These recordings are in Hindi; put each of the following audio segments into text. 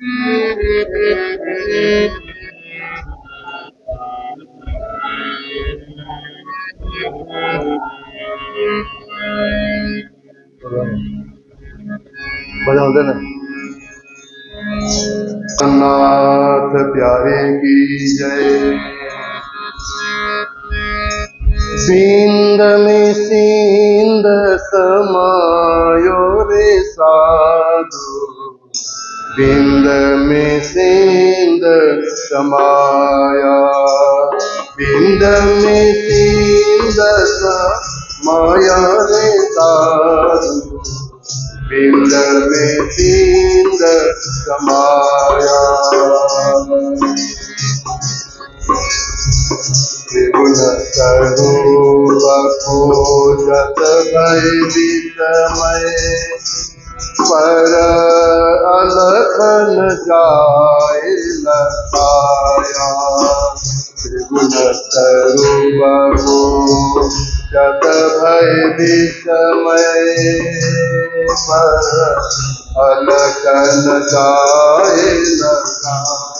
बजाओ देना। नाथ प्यारे की जय। बिंद में सिंध समायो रे साधु, बिंद में सिंध समाया, बिंद में सिंध समाया रे साधु, बिंद में सिंध समाया। त्रिगुण स्वरूप खोजत भय विस्मय, पर अलखन जाय लखाया। त्रिगुण स्वरूप खोजत भय विस्मय, पर अलखन जाय लखाया।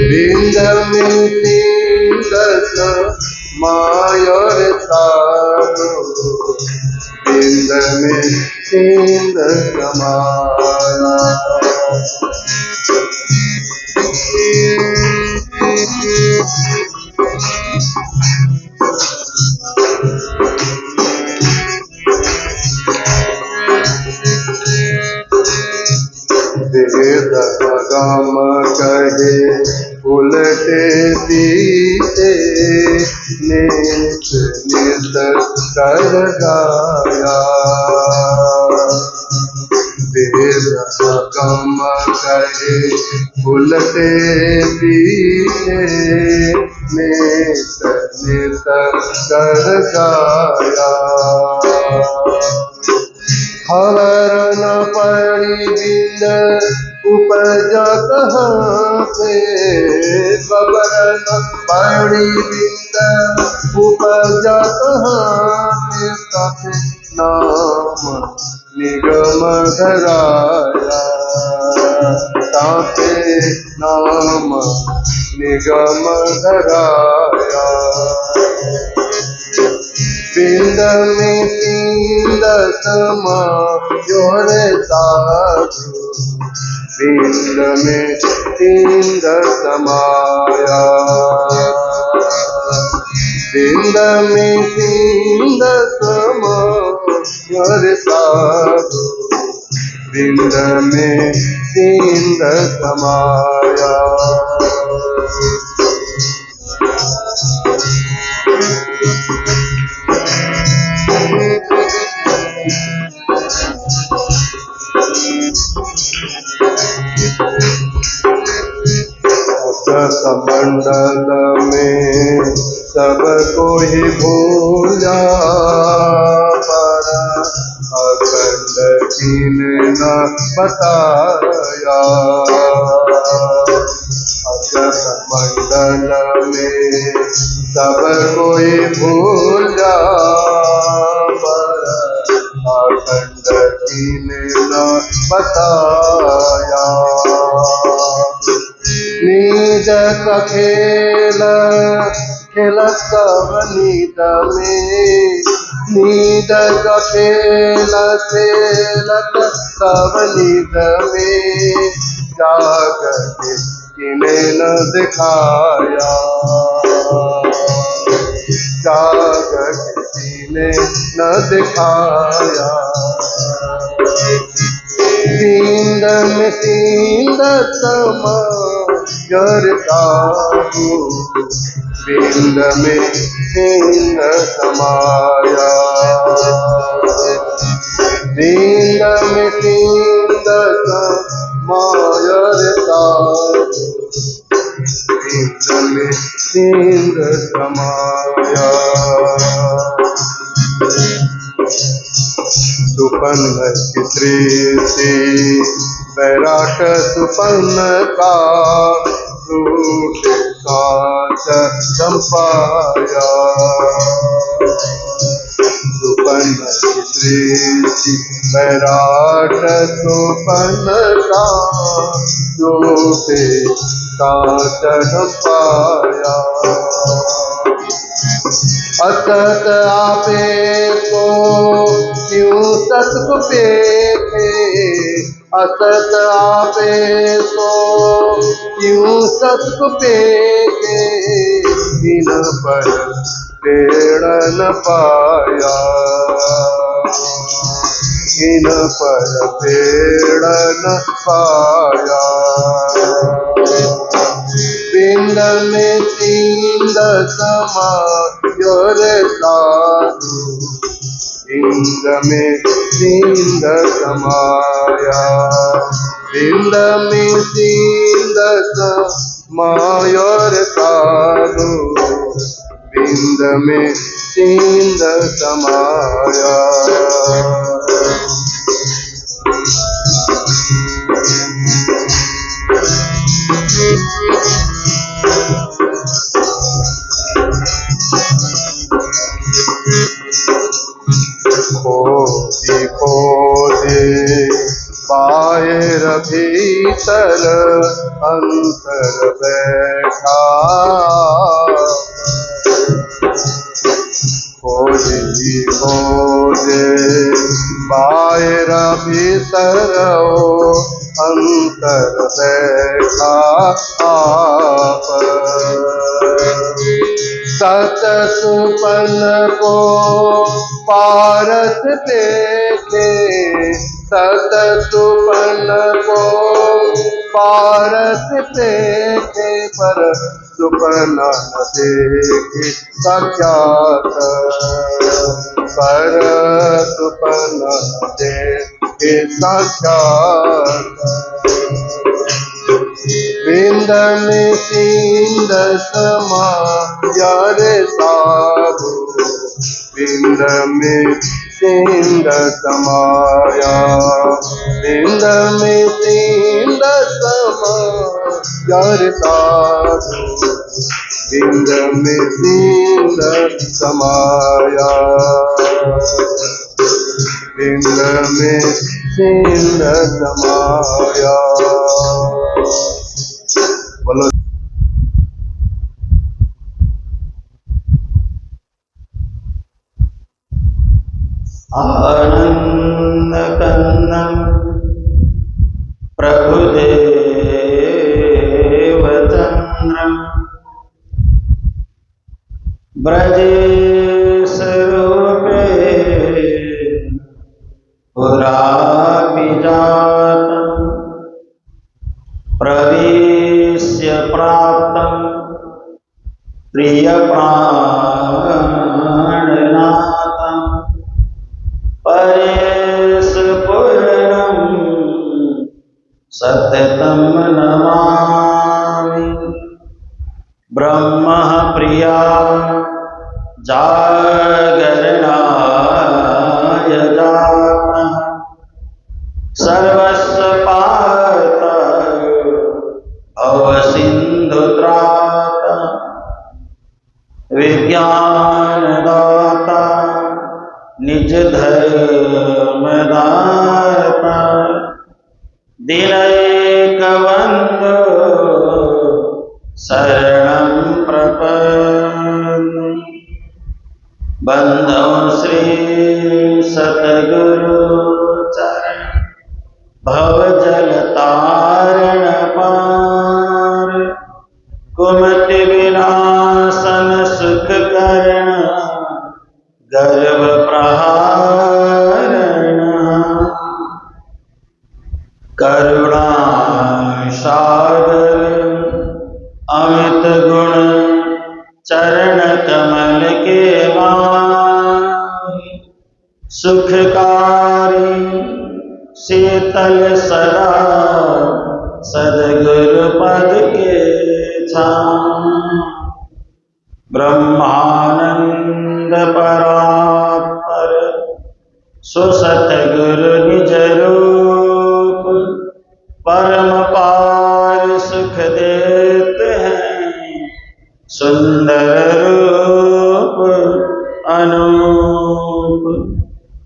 बिंद में सिंध समायो रे साधु, बिंद में सिंध समाया। वेद अगम कहे उलटे सीते, नित नित कर गाया। वेद अगम कहे उलटे सीते, नित नित कर गाया। खबर न पड़ी बिंद उपजा कहाँ से, खबर न पड़ी बिंद उपजा कहाँ से, ताते नाम निगम धराया, ताते नाम निगम धराया। बिंद में सिंध समायो रे साधु, बिंद में सिंध समाया। बिंद में सिंध समायो रे साधु, बिंद में सिंध समाया। कमंडल में सबको ही भूला, पर अखंड किने न बताया। कमंडल में सबको ही भूला, पर अखंड किने न बताया। नीद का खेल खेलत सब नीद में, नीद का खेल खेलत सब नीद में, जाग के किने न दिखाया, जाग के किने न दिखाया। बिंद में सिंध समायो रे साधु, बिंद में सिंध समाया। बिंद में सिंध समायो रे साधु, बिंद में सिंध समाया। सुपन्न की सृष्टि बैराट सुपन्न का, रूठ कांच चंपाया। सुपन्न की सृष्टि बैराट सुपन्न का, रूठे कांच हम पाया। असत आपे को क्यों सत को पेखे, असत आपे को क्यों सत को पेखे, इन पर पेड़ न पाया, इन पर पेड़ न पाया। पिंड में सिंध समायो रे साधु, पिंड में सिंध समाया, पिंड में सिंध समायो रे साधु, पिंड में सिंध समाया। खोजी खोजे बाहर भीतर अंतर बैठा, खोजी खोजे बाहर भीतर अंतर बैठा आप। सत सुपन को पारस देखे, सत सुपन को पारस देखे, पर सुपन न देखे साक्षात, पर सुपन न देखे साक्षात। बिंद में सिंध समाया रे साधु, बिंद में सिंध समाया, बिंद में सिंध समाया रे साधु, बिंद में सिंध समाया, बिंद में सिंध समाया। बोलो आनंद कन्नम प्रभुदेव चंद्रम, ब्रजेश रूपे पुरापि जातम्, प्रवेश्य प्राप्तम् प्रिय प्राणनाथम्, परेश पूर्णम् सततं नमामि। ब्रह्म प्रिया जागरणाय जातः, सर्वस्य पार्थ भवसिन्धुत्राता, विज्ञानदाता निज धर्मदाता, दिनैकबन्धो शरणं प्रपन्ने। बंधो श्री सतगुरु चरण भव जल तारण पार, कुमति विनाशन सुख करण गर्भ प्रहारण। करुणा सागर अमित गुण चरण कमल के माही, सुखकारी शीतल सदा सदगुरु पद के छाम। ब्रह्मानंद परात्पर सुसतगुरु निज रूप, परम पार सुख देते हैं सुंदर रूप अनूप।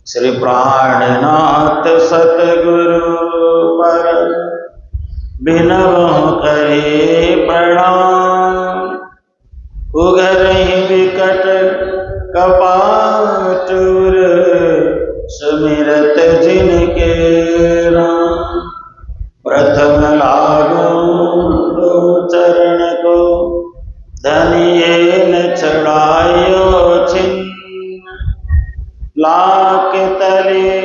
श्री प्राणनाथ सतगुरु पर बिनव करही प्रणाम। उगरहि विकट कपाटुर, सुमिरत जिनके राम। प्रथम लागो दो चरण को, धनिये न चढ़ायो छिन्न। लाख तले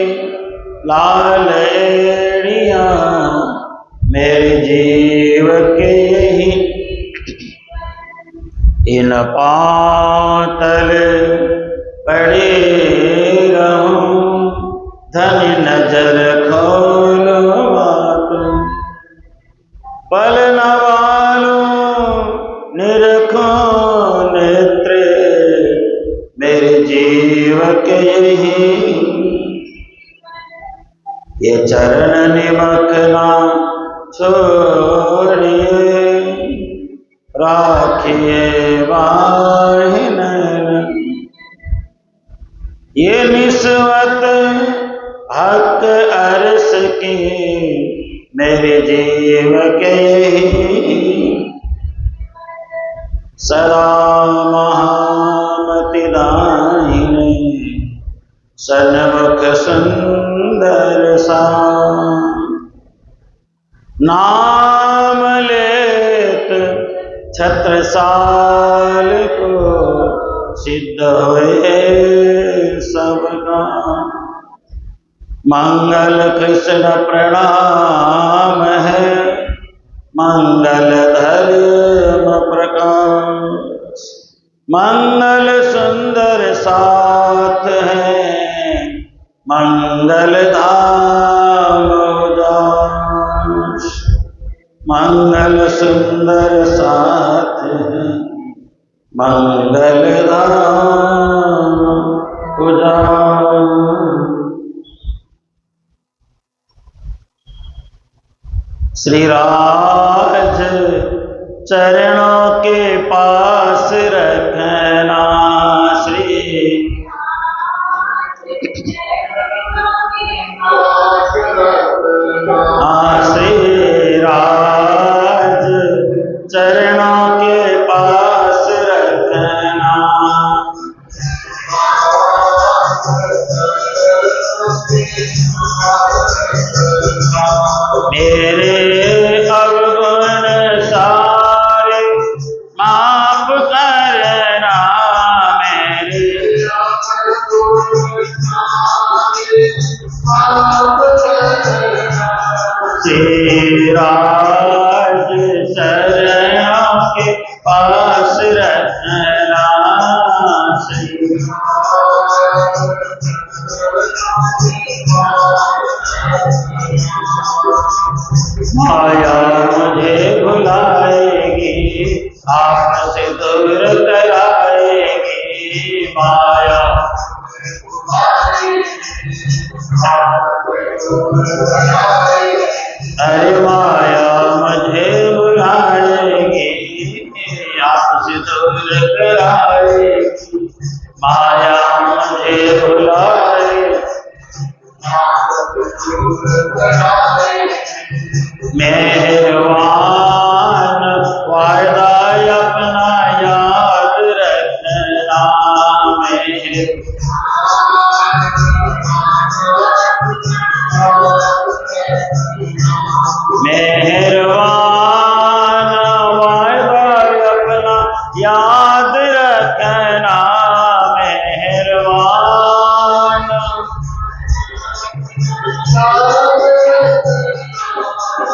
लाल एड़िया, मेरे जीव के यही। इन पातल पड़े रहूं, धन नजर खोलवात। पल न वालों निरखो नेत्र, मेरे जीव के यही। ये चरण निमक ना छोड़िए, राखिए वाहिन। ये निस्वत हक अरस की, मेरे जीव के यही। सदा महामति दाहिने, सन्मुख सुंदर सा। नाम लेत छत्रसाल को, सिद्ध हुए सबका। मंगल कृष्ण प्रणाम है, मंगल धर्म प्रकाश। मंगल सुंदर साथ है, मंगल धाम उजास। मंगल सुंदर साथ है, मंगल धाम उजास। श्री राज चरणों के पास रखना, श्री राज चरणों के पास रखना। मेरे अवगुण सारे माफ करना, मेरे श्री राज चरणों के पास रखना। माया मुझे भुलाएगी, आपसे दूर कराएगी। माया अरे माया मुझे भुलाएगी, आपसे दूर कराएगी। माया मुझे भुलाएगी, मेहरबान वायदा अपना याद रखना। मेहरबान वायदा अपना याद रखना। मेहरबान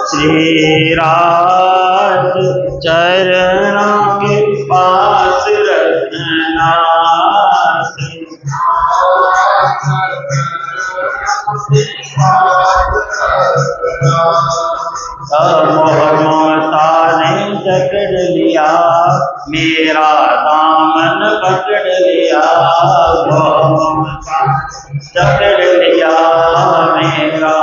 श्री राज चरणों के पास रखना। ममता ने जकड़ लिया, मेरा दामन पकड़ लिया। ममता जकड़ लिया मेरा,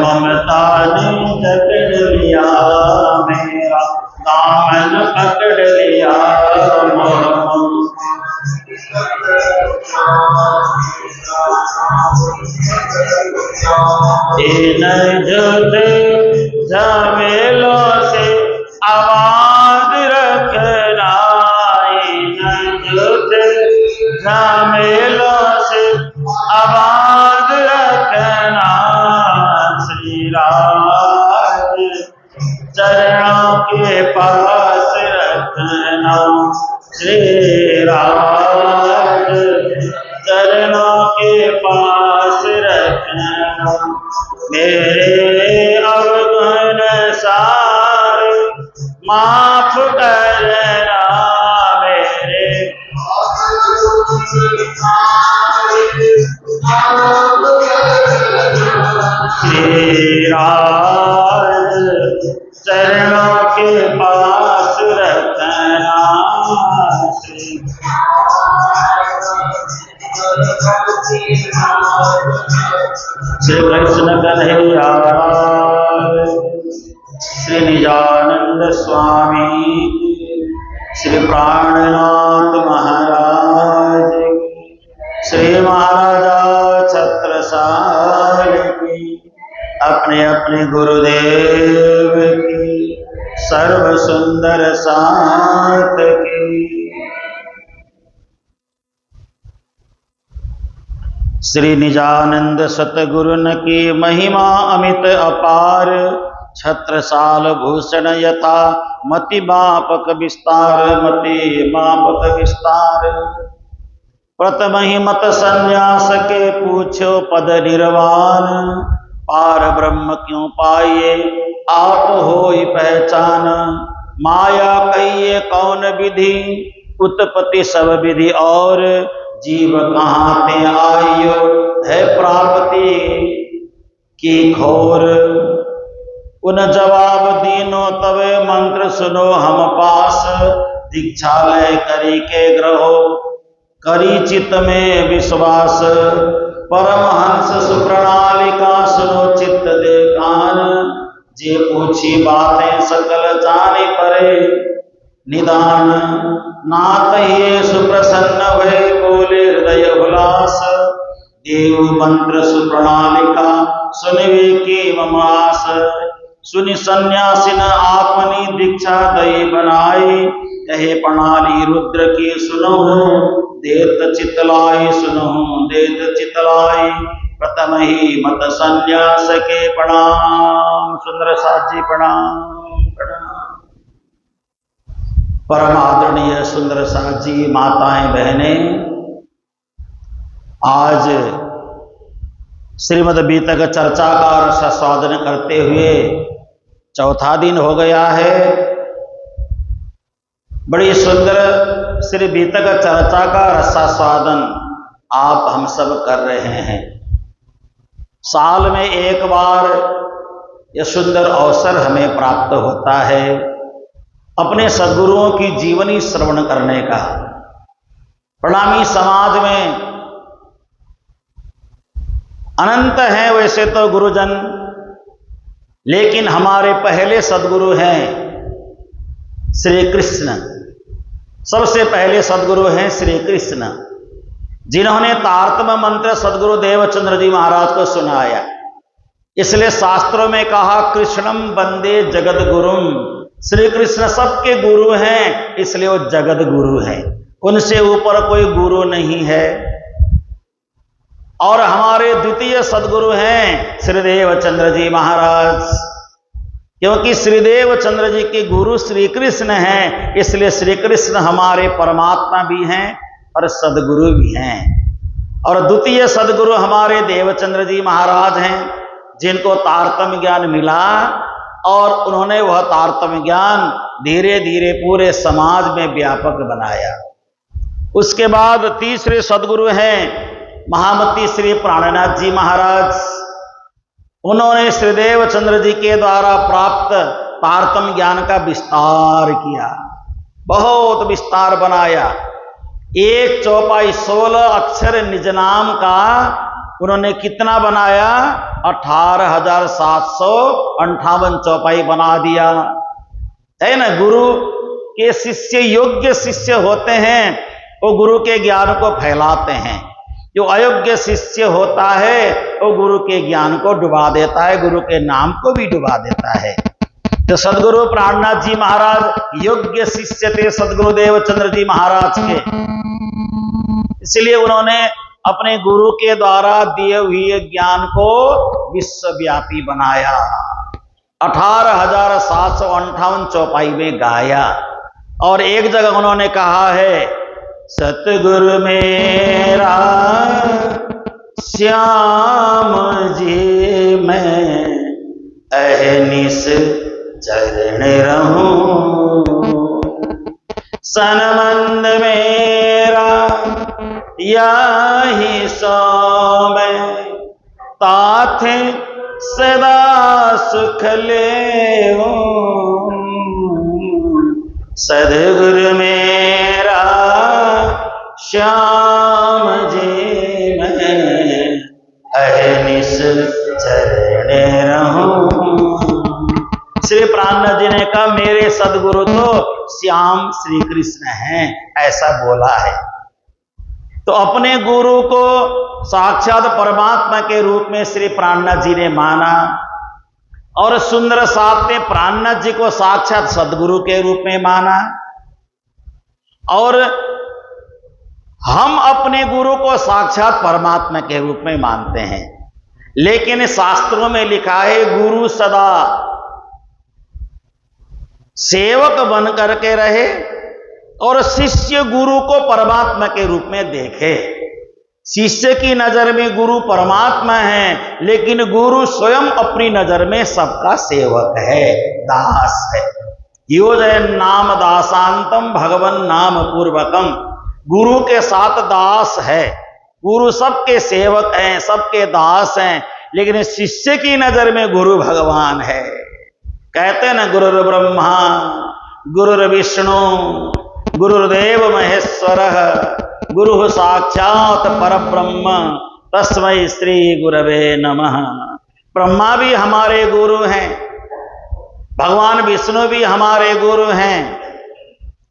ममता ने जकड़ लिया मेरा, दामन पकड़ लिया। इन झूठ झमेलों से आबाद रखना, इन झूठ झमेलों से आबाद रखना, श्री राज चरणों के पास रखना, श्री राज चरणों के पास रखना, मेरे अवगुण सारे माफ करना, मेरे श्री राज चरणों के पास रखना, श्री कृष्ण कन्हैया श्री निजानंद स्वामी श्री प्राणनाथ महाराज श्री महाराजा छत्रसाल की अपने अपने गुरुदेव की सर्व सुंदर साथ की। श्री निजानंद सतगुरुन की महिमा अमित अपार, छत्रसाल भूषण यथा मति मापक विस्तार, मति मापक विस्तार। प्रथम ही मत संन्यास के पूछो पद निर्वाण, पार ब्रह्म क्यों पाइए आप होई पहचान, माया कहिए कौन विधि उत्पत्ति सब विधि और, जीव कहाँ ते आइयो है प्राप्ति की खोर। उन जवाब दीनो तवे मंत्र सुनो हम पास, दीक्षालय करी के ग्रहो करी चित्त में विश्वास, परमहंस सुप्रणालिका सुनो चित्त दे कान, जे पूछी बातें सकल जाने परे निदान, नाथ ये सुप्रसन्न भय बोले हृदय उल्लास, देव मंत्र सुप्रणालिका सुनवे की ममास, सुनि सन्यासी न आपनी दीक्षा दई बनाई, कहे प्रणाली रुद्र की सुनो देत चितलाई, सुनो देत चितलाई, प्रथम ही मत सन्यास के प्रणाम। सुंदर साथ जी प्रणाम प्रणाम। परम आदरणीय सुंदर साथ जी, माताएं बहनें, आज श्रीमद् बीतक चर्चा का रसास्वादन करते हुए चौथा दिन हो गया है। बड़ी सुंदर श्री बीतक चर्चा का रसास्वादन आप हम सब कर रहे हैं। साल में एक बार यह सुंदर अवसर हमें प्राप्त होता है अपने सद्गुरुओं की जीवनी श्रवण करने का। प्रणामी समाज में अनंत हैं वैसे तो गुरुजन, लेकिन हमारे पहले सद्गुरु हैं श्री कृष्ण। सबसे पहले सद्गुरु हैं श्री कृष्ण, जिन्होंने तारतम्य मंत्र सद्गुरु देवचंद्र जी महाराज को सुनाया। इसलिए शास्त्रों में कहा कृष्णम वंदे जगत गुरुम, श्री कृष्ण सबके गुरु हैं, इसलिए वो जगत गुरु हैं, उनसे ऊपर कोई गुरु नहीं है। और हमारे द्वितीय सद्गुरु हैं श्रीदेव चंद्र जी महाराज, क्योंकि श्रीदेव चंद्र जी के गुरु श्री कृष्ण हैं, इसलिए श्री कृष्ण हमारे परमात्मा भी हैं और सद्गुरु भी हैं। और द्वितीय सद्गुरु हमारे देवचंद्र जी महाराज हैं, जिनको तारतम्य ज्ञान मिला और उन्होंने वह तारतम्य ज्ञान धीरे धीरे पूरे समाज में व्यापक बनाया। उसके बाद तीसरे सद्गुरु हैं महामती श्री प्राणनाथ जी महाराज। उन्होंने श्रीदेव चंद्र जी के द्वारा प्राप्त तारतम्य ज्ञान का विस्तार किया, बहुत विस्तार बनाया। एक चौपाई 16 अक्षर निज नाम का उन्होंने कितना बनाया? 18,758 चौपाई बना दिया है ना। गुरु के शिष्य योग्य शिष्य होते हैं, वो गुरु के ज्ञान को फैलाते हैं। जो अयोग्य शिष्य होता है वो गुरु के ज्ञान को डुबा देता है, गुरु के नाम को भी डुबा देता है। तो सदगुरु प्राणनाथ जी महाराज योग्य शिष्य थे सदगुरु देवचंद्र जी महाराज के, इसलिए उन्होंने अपने गुरु के द्वारा दिए हुए ज्ञान को विश्वव्यापी बनाया। 18,758 चौपाई में गाया और एक जगह उन्होंने कहा है, सतगुरु मेरा श्याम जी मैं अहनिस चरण रहूं, सनमंद मेरा याही सो मैं ताथे सदा सुख ले। सदगुरु मेरा श्याम जी मैं अहनिस चरण रहूं। श्री प्राणनाथ जी ने कहा मेरे सदगुरु तो श्याम श्री कृष्ण हैं, ऐसा बोला है। तो अपने गुरु को साक्षात परमात्मा के रूप में श्री प्राणनाथ जी ने माना और सुंदर साथ ने प्राणनाथ जी को साक्षात सदगुरु के रूप में माना। और हम अपने गुरु को साक्षात परमात्मा के रूप में मानते हैं, लेकिन शास्त्रों में लिखा है गुरु सदा सेवक बन करके रहे और शिष्य गुरु को परमात्मा के रूप में देखे। शिष्य की नजर में गुरु परमात्मा है, लेकिन गुरु स्वयं अपनी नजर में सबका सेवक है, दास है। यो जय नाम दासांतम भगवन नाम पूर्वकम। गुरु के साथ दास है, गुरु सबके सेवक हैं, सबके दास हैं, लेकिन शिष्य की नजर में गुरु भगवान है। कहते हैं ना, गुरुर् ब्रह्मा गुरुर्विष्णु गुरुर्देव महेश्वर गुरु साक्षात परब्रह्म तस्मै श्री गुरवे नमः। ब्रह्मा भी हमारे गुरु हैं, भगवान विष्णु भी हमारे गुरु हैं,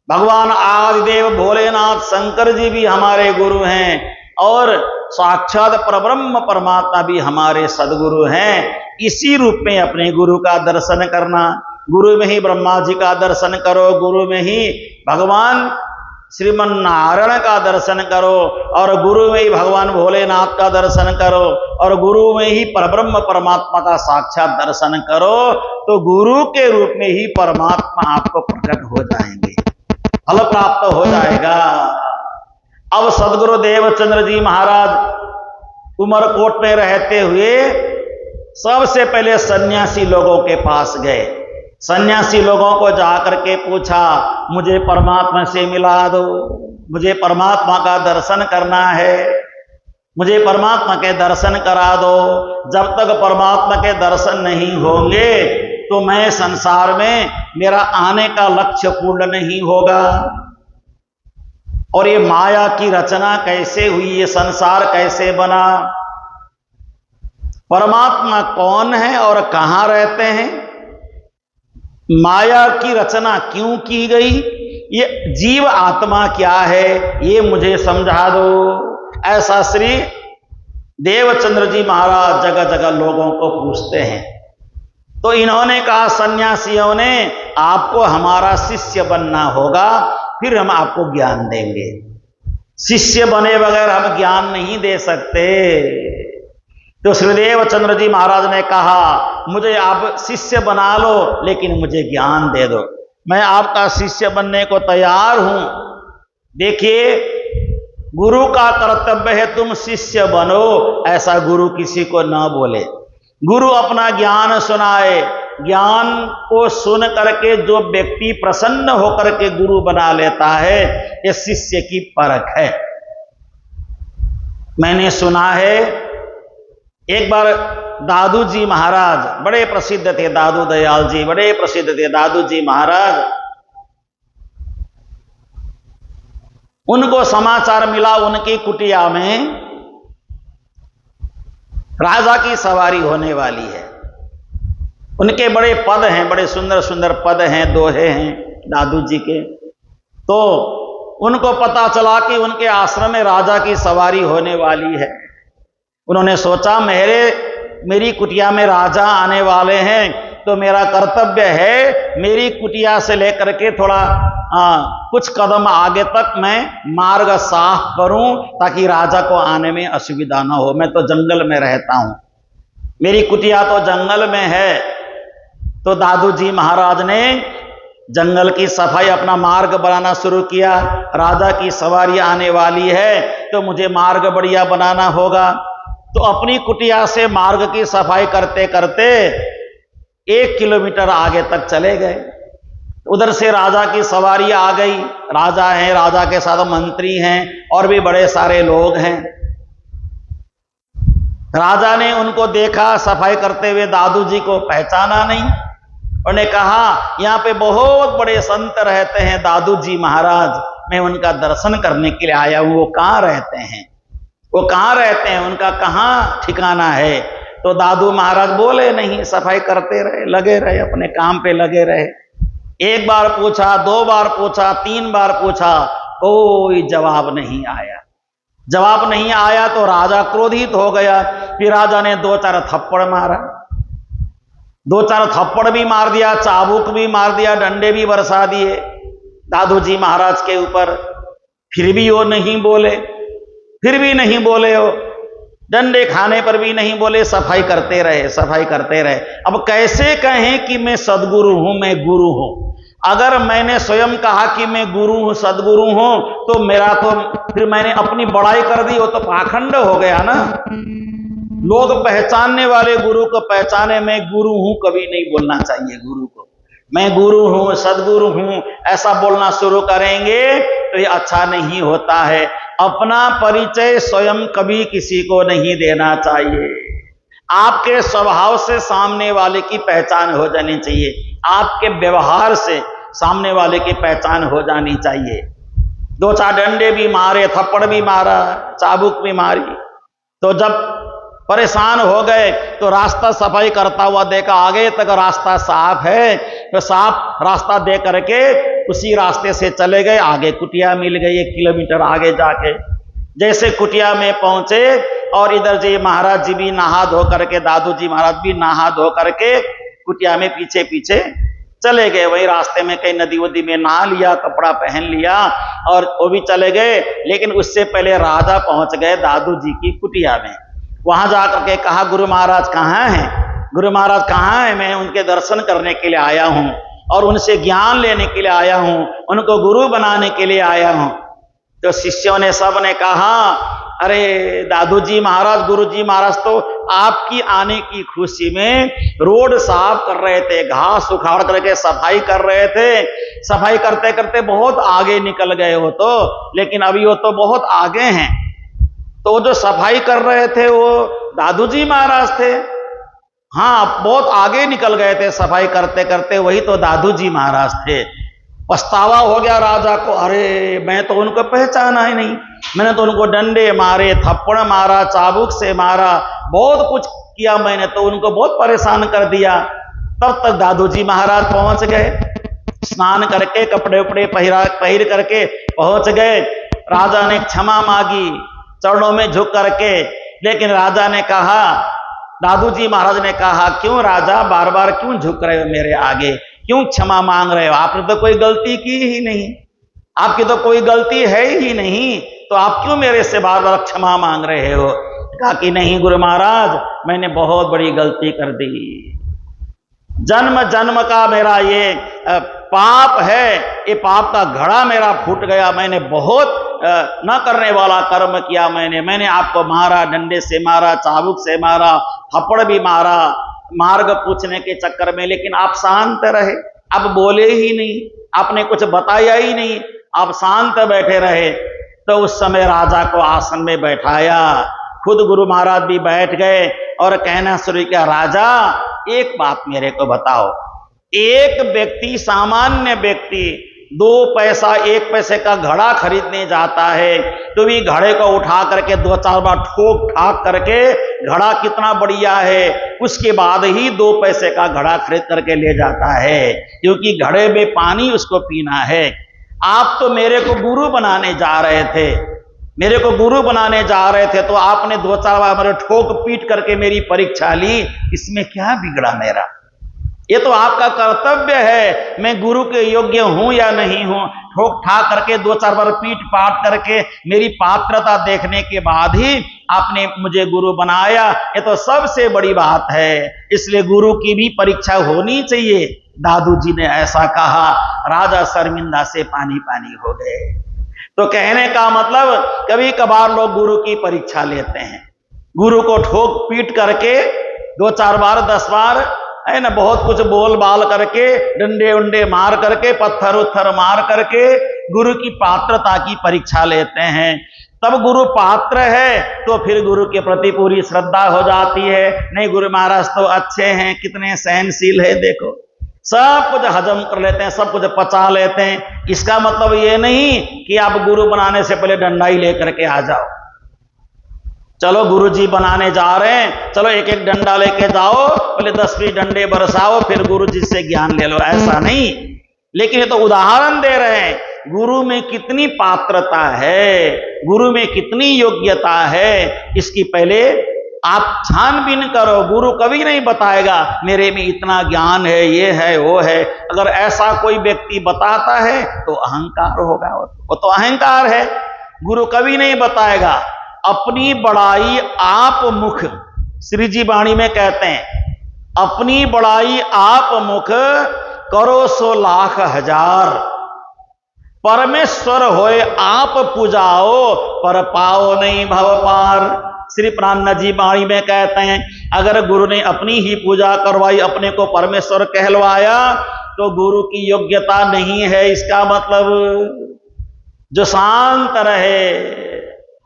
भगवान आदिदेव भोलेनाथ शंकर जी भी हमारे गुरु हैं और साक्षात परब्रह्म परमात्मा भी हमारे सदगुरु हैं। इसी रूप में अपने गुरु का दर्शन करना, गुरु में ही ब्रह्मा जी का दर्शन करो, गुरु में ही भगवान श्रीमन नारायण का दर्शन करो और गुरु में ही भगवान भोलेनाथ का दर्शन करो और गुरु में ही परब्रह्म परमात्मा का साक्षात दर्शन करो, तो गुरु के रूप में ही परमात्मा आपको प्रकट हो जाएंगे, फल प्राप्त हो जाएगा। अब सदगुरु देवचंद्र जी महाराज उमरकोट में रहते हुए सबसे पहले सन्यासी लोगों के पास गए। सन्यासी लोगों को जाकर के पूछा, मुझे परमात्मा से मिला दो, मुझे परमात्मा का दर्शन करना है, मुझे परमात्मा के दर्शन करा दो। जब तक परमात्मा के दर्शन नहीं होंगे तो मैं संसार में मेरा आने का लक्ष्य पूर्ण नहीं होगा। और ये माया की रचना कैसे हुई, ये संसार कैसे बना, परमात्मा कौन है और कहां रहते हैं, माया की रचना क्यों की गई, ये जीव आत्मा क्या है, ये मुझे समझा दो। ऐसा श्री देवचंद्र जी महाराज जगह जगह लोगों को पूछते हैं। तो इन्होंने कहा, सन्यासियों ने, आपको हमारा शिष्य बनना होगा, फिर हम आपको ज्ञान देंगे। शिष्य बने बगैर हम ज्ञान नहीं दे सकते। तो श्री देवचंद्र जी महाराज ने कहा, मुझे आप शिष्य बना लो, लेकिन मुझे ज्ञान दे दो, मैं आपका शिष्य बनने को तैयार हूं। देखिए, गुरु का कर्तव्य है तुम शिष्य बनो, ऐसा गुरु किसी को ना बोले। गुरु अपना ज्ञान सुनाए, ज्ञान को सुन करके जो व्यक्ति प्रसन्न होकर के गुरु बना लेता है, ये शिष्य की परख है। मैंने सुना है, एक बार दादू जी महाराज बड़े प्रसिद्ध थे, दादू दयाल जी बड़े प्रसिद्ध थे, दादू जी महाराज, उनको समाचार मिला उनकी कुटिया में राजा की सवारी होने वाली है। उनके बड़े पद हैं, बड़े सुंदर सुंदर पद हैं, दोहे हैं दादू जी के। तो उनको पता चला कि उनके आश्रम में राजा की सवारी होने वाली है। उन्होंने सोचा मेरी कुटिया में राजा आने वाले हैं, तो मेरा कर्तव्य है मेरी कुटिया से लेकर के थोड़ा कुछ कदम आगे तक मैं मार्ग साफ करूं, ताकि राजा को आने में असुविधा ना हो। मैं तो जंगल में रहता हूं, मेरी कुटिया तो जंगल में है। तो दादू जी महाराज ने जंगल की सफाई, अपना मार्ग बनाना शुरू किया। राजा की सवारी आने वाली है तो मुझे मार्ग बढ़िया बनाना होगा। तो अपनी कुटिया से मार्ग की सफाई करते करते 1 किलोमीटर आगे तक चले गए। उधर से राजा की सवारी आ गई। राजा हैं, राजा के साथ मंत्री हैं और भी बड़े सारे लोग हैं। राजा ने उनको देखा सफाई करते हुए, दादू जी को पहचाना नहीं। उन्होंने कहा यहाँ पे बहुत बड़े संत रहते हैं दादू जी महाराज, मैं उनका दर्शन करने के लिए आया हूं। वो कहाँ रहते हैं, वो कहाँ रहते हैं, उनका कहाँ ठिकाना है? तो दादू महाराज बोले नहीं, सफाई करते रहे, लगे रहे, अपने काम पे लगे रहे। 1 बार पूछा, 2 बार पूछा, 3 बार पूछा, कोई जवाब नहीं आया। जवाब नहीं आया तो राजा क्रोधित हो गया। फिर राजा ने 2-4 थप्पड़ मारा, 2-4 थप्पड़ भी मार दिया, चाबुक भी मार दिया, डंडे भी बरसा दिए दादू जी महाराज के ऊपर। फिर भी वो नहीं बोले, फिर भी नहीं बोले, वो डंडे खाने पर भी नहीं बोले, सफाई करते रहे, सफाई करते रहे। अब कैसे कहें कि मैं सदगुरु हूं, मैं गुरु हूं? अगर मैंने स्वयं कहा कि मैं गुरु हूं, सदगुरु हूं, तो मेरा तो फिर मैंने अपनी बड़ाई कर दी, वो तो पाखंड हो गया ना। लोग पहचानने वाले गुरु को पहचाने, मैं गुरु हूं कभी नहीं बोलना चाहिए। गुरु को मैं गुरु हूं, सदगुरु हूं ऐसा बोलना शुरू करेंगे तो ये अच्छा नहीं होता है। अपना परिचय स्वयं कभी किसी को नहीं देना चाहिए। आपके स्वभाव से सामने वाले की पहचान हो जानी चाहिए, आपके व्यवहार से सामने वाले की पहचान हो जानी चाहिए। 2-4 डंडे भी मारे, थप्पड़ भी मारा, चाबुक भी मारी। तो जब परेशान हो गए तो रास्ता सफाई करता हुआ देखा, आगे तक रास्ता साफ है, तो साफ रास्ता दे करके उसी रास्ते से चले गए। आगे कुटिया मिल गई 1 किलोमीटर आगे जाके। जैसे कुटिया में पहुंचे और इधर जी महाराज जी भी नहा धो करके, दादू जी महाराज भी नहा धो करके कुटिया में पीछे पीछे चले गए। वही रास्ते में कहीं नदी वदी में नहा लिया, कपड़ा पहन लिया और वो भी चले गए। लेकिन उससे पहले राजा पहुंच गए दादू जी की कुटिया में। वहां जाकर के कहा, गुरु महाराज कहाँ हैं? गुरु महाराज कहाँ हैं? मैं उनके दर्शन करने के लिए आया हूं और उनसे ज्ञान लेने के लिए आया हूं, उनको गुरु बनाने के लिए आया हूं। तो शिष्यों ने, सब ने कहा, अरे दादू जी महाराज, गुरु जी महाराज तो आपकी आने की खुशी में रोड साफ कर रहे थे, घास उखाड़ करके सफाई कर रहे थे। सफाई करते करते बहुत आगे निकल गए हो तो, लेकिन अभी वो तो बहुत आगे हैं। तो जो सफाई कर रहे थे वो दादू जी महाराज थे। हाँ, बहुत आगे निकल गए थे सफाई करते करते, वही तो दादू जी महाराज थे। पछतावा हो गया राजा को, अरे मैं तो उनको पहचाना ही नहीं, मैंने तो उनको डंडे मारे, थप्पड़ मारा, चाबुक से मारा, बहुत कुछ किया मैंने, तो उनको बहुत परेशान कर दिया। तब तक दादू जी महाराज पहुंच गए, स्नान करके कपड़े उपड़े पहिर करके पहुंच गए। राजा ने क्षमा मांगी चरणों में झुक करके, लेकिन राजा ने कहा, दादू जी महाराज ने कहा, क्यों राजा बार बार क्यों झुक रहे हो मेरे आगे, क्यों क्षमा मांग रहे हो? आपने तो कोई गलती की ही नहीं, आपकी तो कोई गलती है ही नहीं, तो आप क्यों मेरे से बार बार क्षमा मांग रहे हो? कहा कि नहीं गुरु महाराज, मैंने बहुत बड़ी गलती कर दी, जन्म जन्म का मेरा ये पाप है, ये पाप का घड़ा मेरा फूट गया, मैंने बहुत न करने वाला कर्म किया। मैंने आपको मारा, डंडे से मारा, चाबुक से मारा, थप्पड़ भी मारा, मार्ग पूछने के चक्कर में, लेकिन आप शांत रहे, आप बोले ही नहीं, आपने कुछ बताया ही नहीं, आप शांत बैठे रहे। तो उस समय राजा को आसन में बैठाया, खुद गुरु महाराज भी बैठ गए और कहना शुरू किया, राजा एक बात मेरे को बताओ, एक व्यक्ति, सामान्य व्यक्ति 2 पैसा 1 पैसे का घड़ा खरीदने जाता है तो भी घड़े को उठा करके 2-4 बार ठोक ठाक करके घड़ा कितना बढ़िया है, उसके बाद ही 2 पैसे का घड़ा खरीद करके ले जाता है, क्योंकि घड़े में पानी उसको पीना है। आप तो मेरे को गुरु बनाने जा रहे थे, मेरे को गुरु बनाने जा रहे थे, तो आपने 2-4 बार मेरे ठोक पीट करके मेरी परीक्षा ली, इसमें क्या बिगड़ा मेरा? ये तो आपका कर्तव्य है, मैं गुरु के योग्य हूं या नहीं हूं। ठोक ठाक करके 2-4 बार पीट पाट करके मेरी पात्रता देखने के बाद ही आपने मुझे गुरु बनाया, ये तो सबसे बड़ी बात है। इसलिए गुरु की भी परीक्षा होनी चाहिए। दादू जी ने ऐसा कहा, राजा शर्मिंदा से पानी पानी हो गए। तो कहने का मतलब, कभी कभार लोग गुरु की परीक्षा लेते हैं, गुरु को ठोक पीट करके 2-4 बार 10 बार है ना, बहुत कुछ बोल बाल करके, डंडे उंडे मार करके, पत्थर उत्थर मार करके गुरु की पात्रता की परीक्षा लेते हैं। तब गुरु पात्र है तो फिर गुरु के प्रति पूरी श्रद्धा हो जाती है। नहीं, गुरु महाराज तो अच्छे हैं, कितने सहनशील है, देखो सब कुछ हजम कर लेते हैं, सब कुछ पचा लेते हैं। इसका मतलब ये नहीं कि आप गुरु बनाने से पहले डंडा ही लेकर के आ जाओ। चलो गुरुजी बनाने जा रहे हैं, चलो एक एक डंडा लेके जाओ, पहले 10-20 डंडे बरसाओ, फिर गुरुजी से ज्ञान ले लो, ऐसा नहीं। लेकिन ये तो उदाहरण दे रहे हैं, गुरु में कितनी पात्रता है, गुरु में कितनी योग्यता है, इसकी पहले आप छानबीन करो। गुरु कभी नहीं बताएगा मेरे में इतना ज्ञान है, ये है, वो है। अगर ऐसा कोई व्यक्ति बताता है तो अहंकार होगा, वो तो अहंकार है। गुरु कभी नहीं बताएगा। अपनी बड़ाई आप मुख, श्री जी वाणी में कहते हैं, अपनी बड़ाई आप मुख करो 100 लाख हजार, परमेश्वर होए आप पूजाओ, पर पाओ नहीं भव पार। श्री प्राणनाथ जी वाणी में कहते हैं, अगर गुरु ने अपनी ही पूजा करवाई, अपने को परमेश्वर कहलवाया, तो गुरु की योग्यता नहीं है। इसका मतलब जो शांत रहे,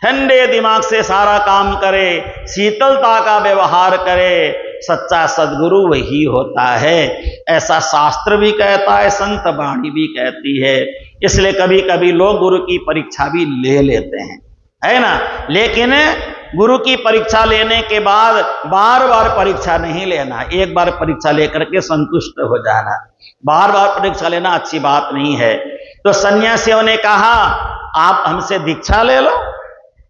ठंडे दिमाग से सारा काम करे, शीतलता का व्यवहार करे, सच्चा सदगुरु वही होता है। ऐसा शास्त्र भी कहता है, संत वाणी भी कहती है। इसलिए कभी कभी लोग गुरु की परीक्षा भी ले लेते हैं, है ना। लेकिन गुरु की परीक्षा लेने के बाद बार बार परीक्षा नहीं लेना, एक बार परीक्षा लेकर के संतुष्ट हो जाना। बार बार परीक्षा लेना अच्छी बात नहीं है। तो सन्यासियों ने कहा, आप हमसे दीक्षा ले लो,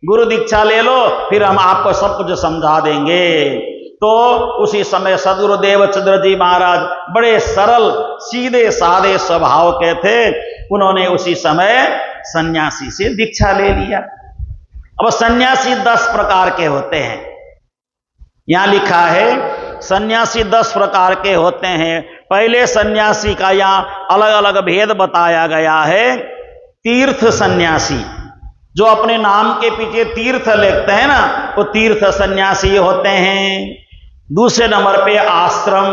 गुरु दीक्षा ले लो, फिर हम आपको सब कुछ समझा देंगे। तो उसी समय सदगुरु देवचंद्र जी महाराज बड़े सरल सीधे साधे स्वभाव के थे, उन्होंने उसी समय सन्यासी से दीक्षा ले लिया। अब सन्यासी 10 प्रकार के होते हैं, यहां लिखा है सन्यासी 10 प्रकार के होते हैं। पहले सन्यासी का यहां अलग अलग भेद बताया गया है। तीर्थ सन्यासी, जो अपने नाम के पीछे तीर्थ लिखते हैं ना, वो तीर्थ सन्यासी होते हैं। दूसरे नंबर पे आश्रम,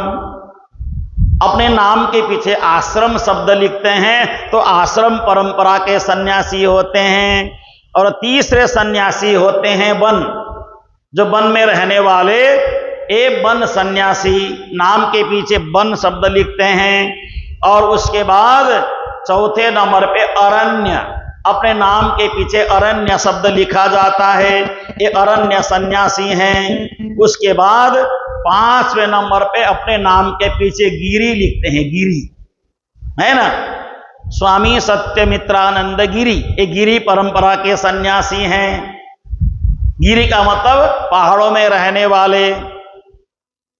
अपने नाम के पीछे आश्रम शब्द लिखते हैं तो आश्रम परंपरा के सन्यासी होते हैं। और तीसरे सन्यासी होते हैं वन, जो वन में रहने वाले, ए वन सन्यासी, नाम के पीछे वन शब्द लिखते हैं। और उसके बाद चौथे नंबर पे अरण्य, अपने नाम के पीछे अरण्य शब्द लिखा जाता है, ये अरण्य सन्यासी हैं। उसके बाद 5वें नंबर पे अपने नाम के पीछे गिरी लिखते हैं, गिरी, है ना, स्वामी सत्यमित्रानंद गिरी, ये गिरी परंपरा के सन्यासी हैं। गिरी का मतलब पहाड़ों में रहने वाले,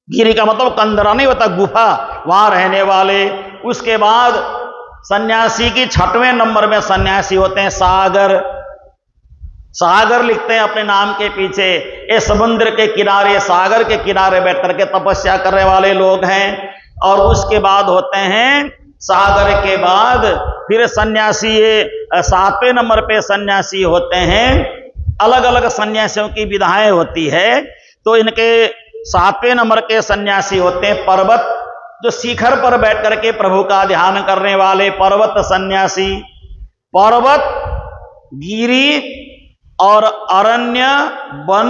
गिरी का मतलब कंदरा नहीं होता, गुफा, वहां रहने वाले। उसके बाद सन्यासी की 6वें नंबर में सन्यासी होते हैं सागर, सागर लिखते हैं अपने नाम के पीछे, ये समुद्र के किनारे, सागर के किनारे बैठ करके तपस्या करने वाले लोग हैं। और उसके बाद होते हैं, सागर के बाद फिर सन्यासी, ये 7वें नंबर पे सन्यासी होते हैं। अलग अलग सन्यासियों की विधाएं होती है, तो इनके 7वें नंबर के सन्यासी होते हैं पर्वत, जो शिखर पर बैठ करके प्रभु का ध्यान करने वाले पर्वत सन्यासी। पर्वत, गिरी और अरण्य, वन,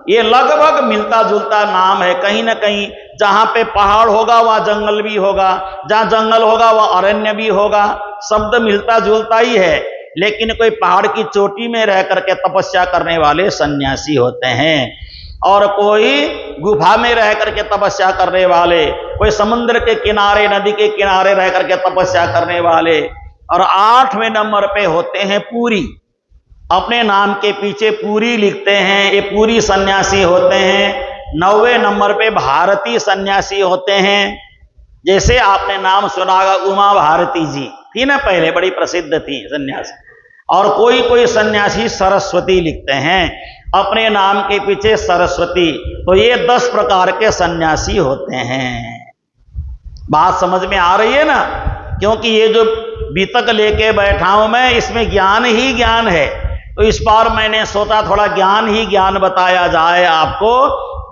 ये लगभग मिलता जुलता नाम है। कहीं ना कहीं जहां पे पहाड़ होगा वहां जंगल भी होगा, जहां जंगल होगा वहां अरण्य भी होगा, शब्द मिलता जुलता ही है। लेकिन कोई पहाड़ की चोटी में रह करके तपस्या करने वाले सन्यासी होते हैं, और कोई गुफा में रह करके तपस्या करने वाले, कोई समुद्र के किनारे, नदी के किनारे रह करके तपस्या करने वाले, और 8वें नंबर पे होते हैं पूरी। अपने नाम के पीछे पूरी लिखते हैं, ये पूरी सन्यासी होते हैं। 9वें नंबर पे भारती सन्यासी होते हैं। जैसे आपने नाम सुना होगा उमा भारती जी थी ना, पहले बड़ी प्रसिद्ध थी सन्यासी। और कोई कोई सन्यासी सरस्वती लिखते हैं अपने नाम के पीछे सरस्वती। तो ये 10 प्रकार के सन्यासी होते हैं। बात समझ में आ रही है ना? क्योंकि ये जो बीतक लेके बैठा हूं मैं, इसमें ज्ञान ही ज्ञान है। तो इस बार मैंने सोचा थोड़ा ज्ञान ही ज्ञान बताया जाए आपको,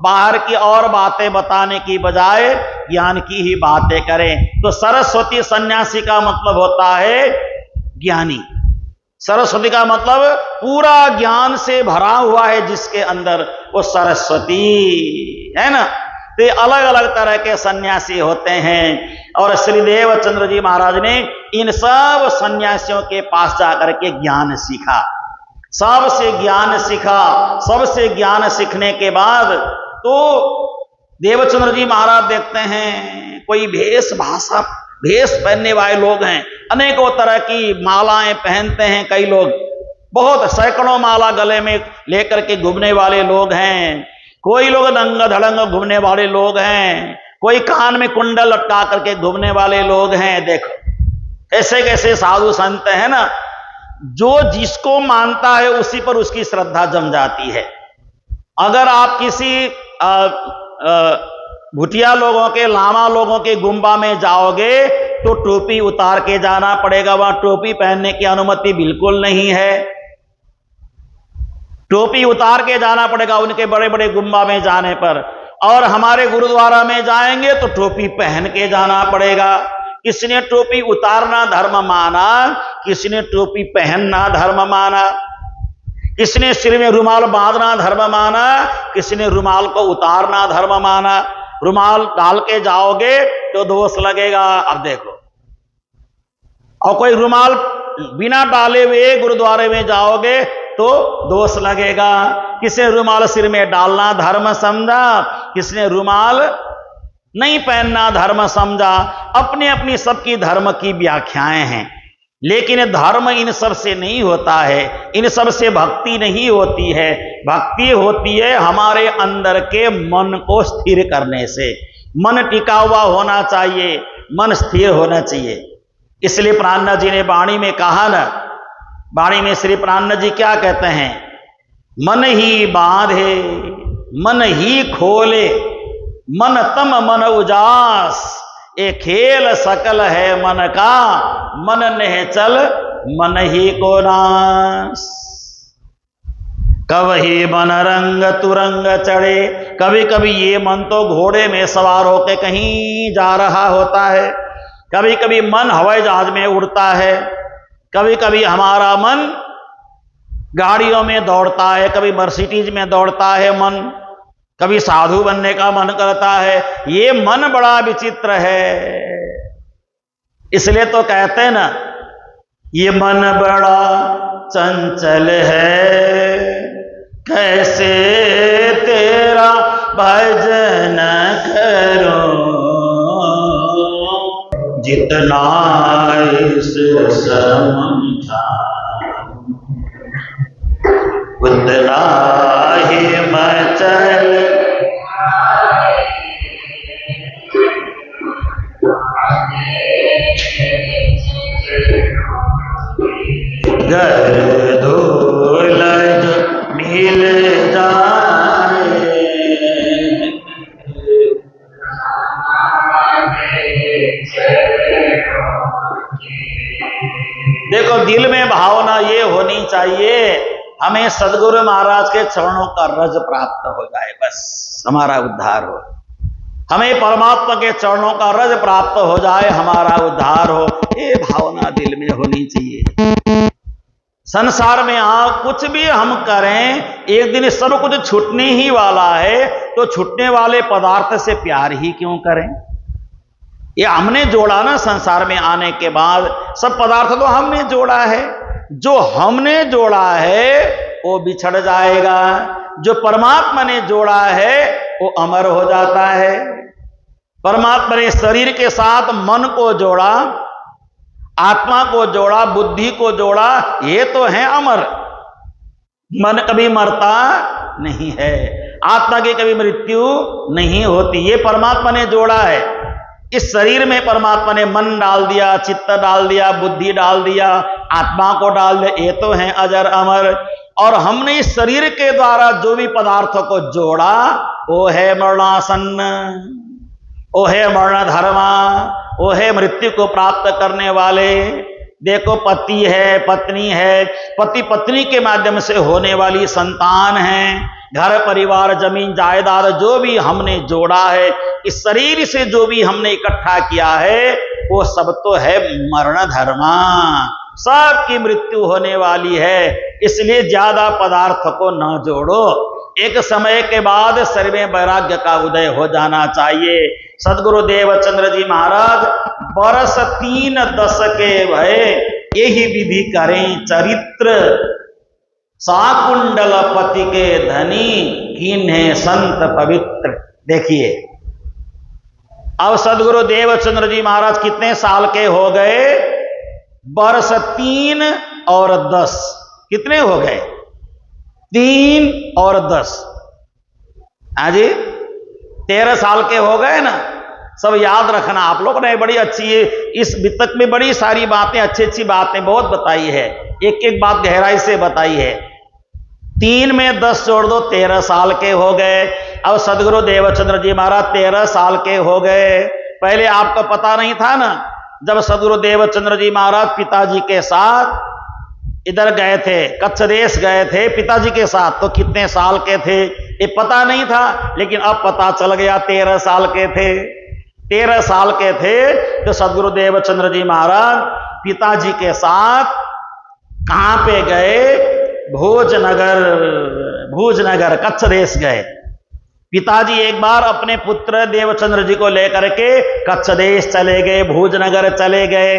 बाहर की और बातें बताने की बजाय ज्ञान की ही बातें करें। तो सरस्वती सन्यासी का मतलब होता है ज्ञानी। सरस्वती का मतलब पूरा ज्ञान से भरा हुआ है जिसके अंदर, वो सरस्वती है ना। तो ये अलग अलग तरह के सन्यासी होते हैं। और श्रीदेव चंद्र जी महाराज ने इन सब सन्यासियों के पास जाकर के ज्ञान सीखा, सबसे ज्ञान सीखा। सबसे ज्ञान सीखने के बाद तो देवचंद्र जी महाराज देखते हैं कोई भेष पहनने वाले लोग हैं, अनेकों तरह की मालाएं पहनते हैं कई लोग, बहुत सैकड़ों माला गले में लेकर के घूमने वाले लोग हैं। कोई लोग नंग धड़ंग घूमने वाले लोग हैं, कोई कान में कुंडल लटका करके घूमने वाले लोग हैं। देखो कैसे कैसे साधु संत है ना। जो जिसको मानता है उसी पर उसकी श्रद्धा जम जाती है। अगर आप किसी भुटिया लोगों के, लामा लोगों के गुम्बा में जाओगे तो टोपी उतार के जाना पड़ेगा, वहां टोपी पहनने की अनुमति बिल्कुल नहीं है। टोपी उतार के जाना पड़ेगा उनके बड़े बड़े गुम्बा में जाने पर। और हमारे गुरुद्वारा में जाएंगे तो टोपी पहन के जाना पड़ेगा। किसी ने टोपी उतारना धर्म माना, किसी ने टोपी पहनना धर्म माना, किसी ने सिर में रुमाल बांधना धर्म माना, किसी ने रुमाल को उतारना धर्म माना। रुमाल डाल के जाओगे तो दोष लगेगा। अब देखो, और कोई रुमाल बिना डाले हुए गुरुद्वारे में जाओगे तो दोष लगेगा। किसी रुमाल सिर में डालना धर्म समझा, किसने रुमाल नहीं पहनना धर्म समझा। अपनी अपनी सबकी धर्म की व्याख्याएं हैं, लेकिन धर्म इन सब से नहीं होता है, इन सब से भक्ति नहीं होती है। भक्ति होती है हमारे अंदर के मन को स्थिर करने से। मन टिका हुआ होना चाहिए, मन स्थिर होना चाहिए। इसलिए प्राणनाथ जी ने वाणी में कहा ना, वाणी में श्री प्राणनाथ जी क्या कहते हैं? मन ही बांधे मन ही खोले, मन तम मन उजास, ये खेल सकल है मन का, मन ने चल मन ही को नास। कभी मन रंग तुरंग चढ़े, कभी कभी ये मन तो घोड़े में सवार होकर कहीं जा रहा होता है, कभी कभी मन हवाई जहाज में उड़ता है, कभी कभी हमारा मन गाड़ियों में दौड़ता है, कभी मर्सिडीज में दौड़ता है मन, कभी साधु बनने का मन करता है। ये मन बड़ा विचित्र है। इसलिए तो कहते हैं ना, ये मन बड़ा चंचल है, कैसे तेरा भजन करो, जितना इस समझा उतना ही मचल। घर धूलज मिल जाए, देखो दिल में भावना ये होनी चाहिए, हमें सदगुरु महाराज के चरणों का रज प्राप्त हो जाए, बस हमारा उद्धार हो। हमें परमात्मा के चरणों का रज प्राप्त हो जाए, हमारा उद्धार हो। ये भावना दिल में होनी चाहिए। संसार में कुछ भी हम करें, एक दिन सब कुछ छूटने ही वाला है, तो छूटने वाले पदार्थ से प्यार ही क्यों करें? ये हमने जोड़ा ना, संसार में आने के बाद सब पदार्थ तो हमने जोड़ा है। जो हमने जोड़ा है वो बिछड़ जाएगा, जो परमात्मा ने जोड़ा है वो अमर हो जाता है। परमात्मा ने शरीर के साथ मन को जोड़ा, आत्मा को जोड़ा, बुद्धि को जोड़ा, ये तो है अमर। मन कभी मरता नहीं है, आत्मा की कभी मृत्यु नहीं होती। ये परमात्मा ने जोड़ा है। इस शरीर में परमात्मा ने मन डाल दिया, चित्त डाल दिया, बुद्धि डाल दिया, आत्मा को डाल दिया। ये तो है अजर अमर। और हमने इस शरीर के द्वारा जो भी पदार्थों को जोड़ा वो है मरणासन्न, वो है मरण धर्मा, वो है मृत्यु को प्राप्त करने वाले। देखो पति है, पत्नी है, पति पत्नी के माध्यम से होने वाली संतान है, घर परिवार जमीन जायदाद जो भी हमने जोड़ा है, इस शरीर से जो भी हमने इकट्ठा किया है वो सब तो है मरण धर्मा, सबकी मृत्यु होने वाली है। इसलिए ज्यादा पदार्थ को न जोड़ो। एक समय के बाद शरीर में वैराग्य का उदय हो जाना चाहिए। सदगुरु देवचंद्र जी महाराज वर्ष 3-10 के भय यही विधि करें चरित्र, साकुंडल पति के धनी कीन्हे संत पवित्र। देखिए अब सदगुरु देवचंद्र जी महाराज कितने साल के हो गए? वर्ष 3 और 10। कितने हो गए? 3 और 10। हाँ जी, 13 साल के हो गए ना। सब याद रखना आप लोग ने, बड़ी अच्छी है इस वितक में, बड़ी सारी बातें, अच्छी अच्छी बातें बहुत बताई है, एक एक बात गहराई से बताई है। 3 में 10 जोड़ दो, 13 साल के हो गए। अब सदगुरु देवचंद्र जी महाराज 13 साल के हो गए। पहले आपको पता नहीं था ना, जब सदगुरु देवचंद्र जी महाराज पिताजी के साथ इधर गए थे, कच्छ देश गए थे पिताजी के साथ, तो कितने साल के थे ये पता नहीं था, लेकिन अब पता चल गया 13 साल के थे। 13 साल के थे तो सदगुरु देवचंद्र जी महाराज पिताजी के साथ कहां पे गए? भोजनगर कच्छ देश गए। पिताजी एक बार अपने पुत्र देवचंद्र जी को लेकर के कच्छ देश चले गए, भोजनगर चले गए।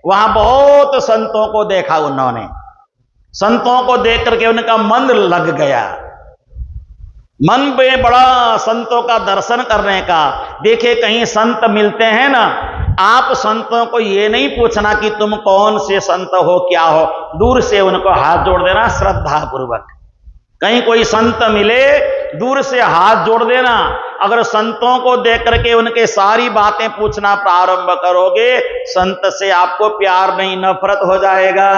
वहां बहुत संतों को देखा उन्होंने। संतों को देख करके उनका मन लग गया, मन में बड़ा संतों का दर्शन करने का। देखे कहीं संत मिलते हैं ना, आप संतों को ये नहीं पूछना कि तुम कौन से संत हो, क्या हो, दूर से उनको हाथ जोड़ देना श्रद्धा पूर्वक। कहीं कोई संत मिले दूर से हाथ जोड़ देना। अगर संतों को देख करके उनके सारी बातें पूछना प्रारंभ करोगे, संत से आपको प्यार नहीं नफरत हो जाएगा।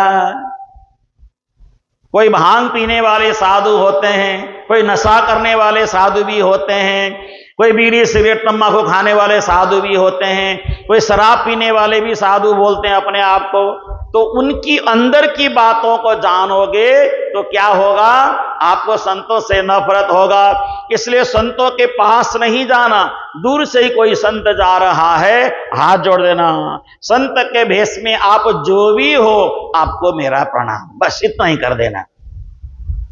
कोई भांग पीने वाले साधु होते हैं, कोई नशा करने वाले साधु भी होते हैं, कोई बीड़ी सिगरेट तंबाकू खाने वाले साधु भी होते हैं, कोई शराब पीने वाले भी साधु बोलते हैं अपने आप को। तो उनकी अंदर की बातों को जानोगे तो क्या होगा? आपको संतों से नफरत होगा। इसलिए संतों के पास नहीं जाना, दूर से ही कोई संत जा रहा है हाथ जोड़ देना। संत के भेष में आप जो भी हो आपको मेरा प्रणाम, बस इतना ही कर देना।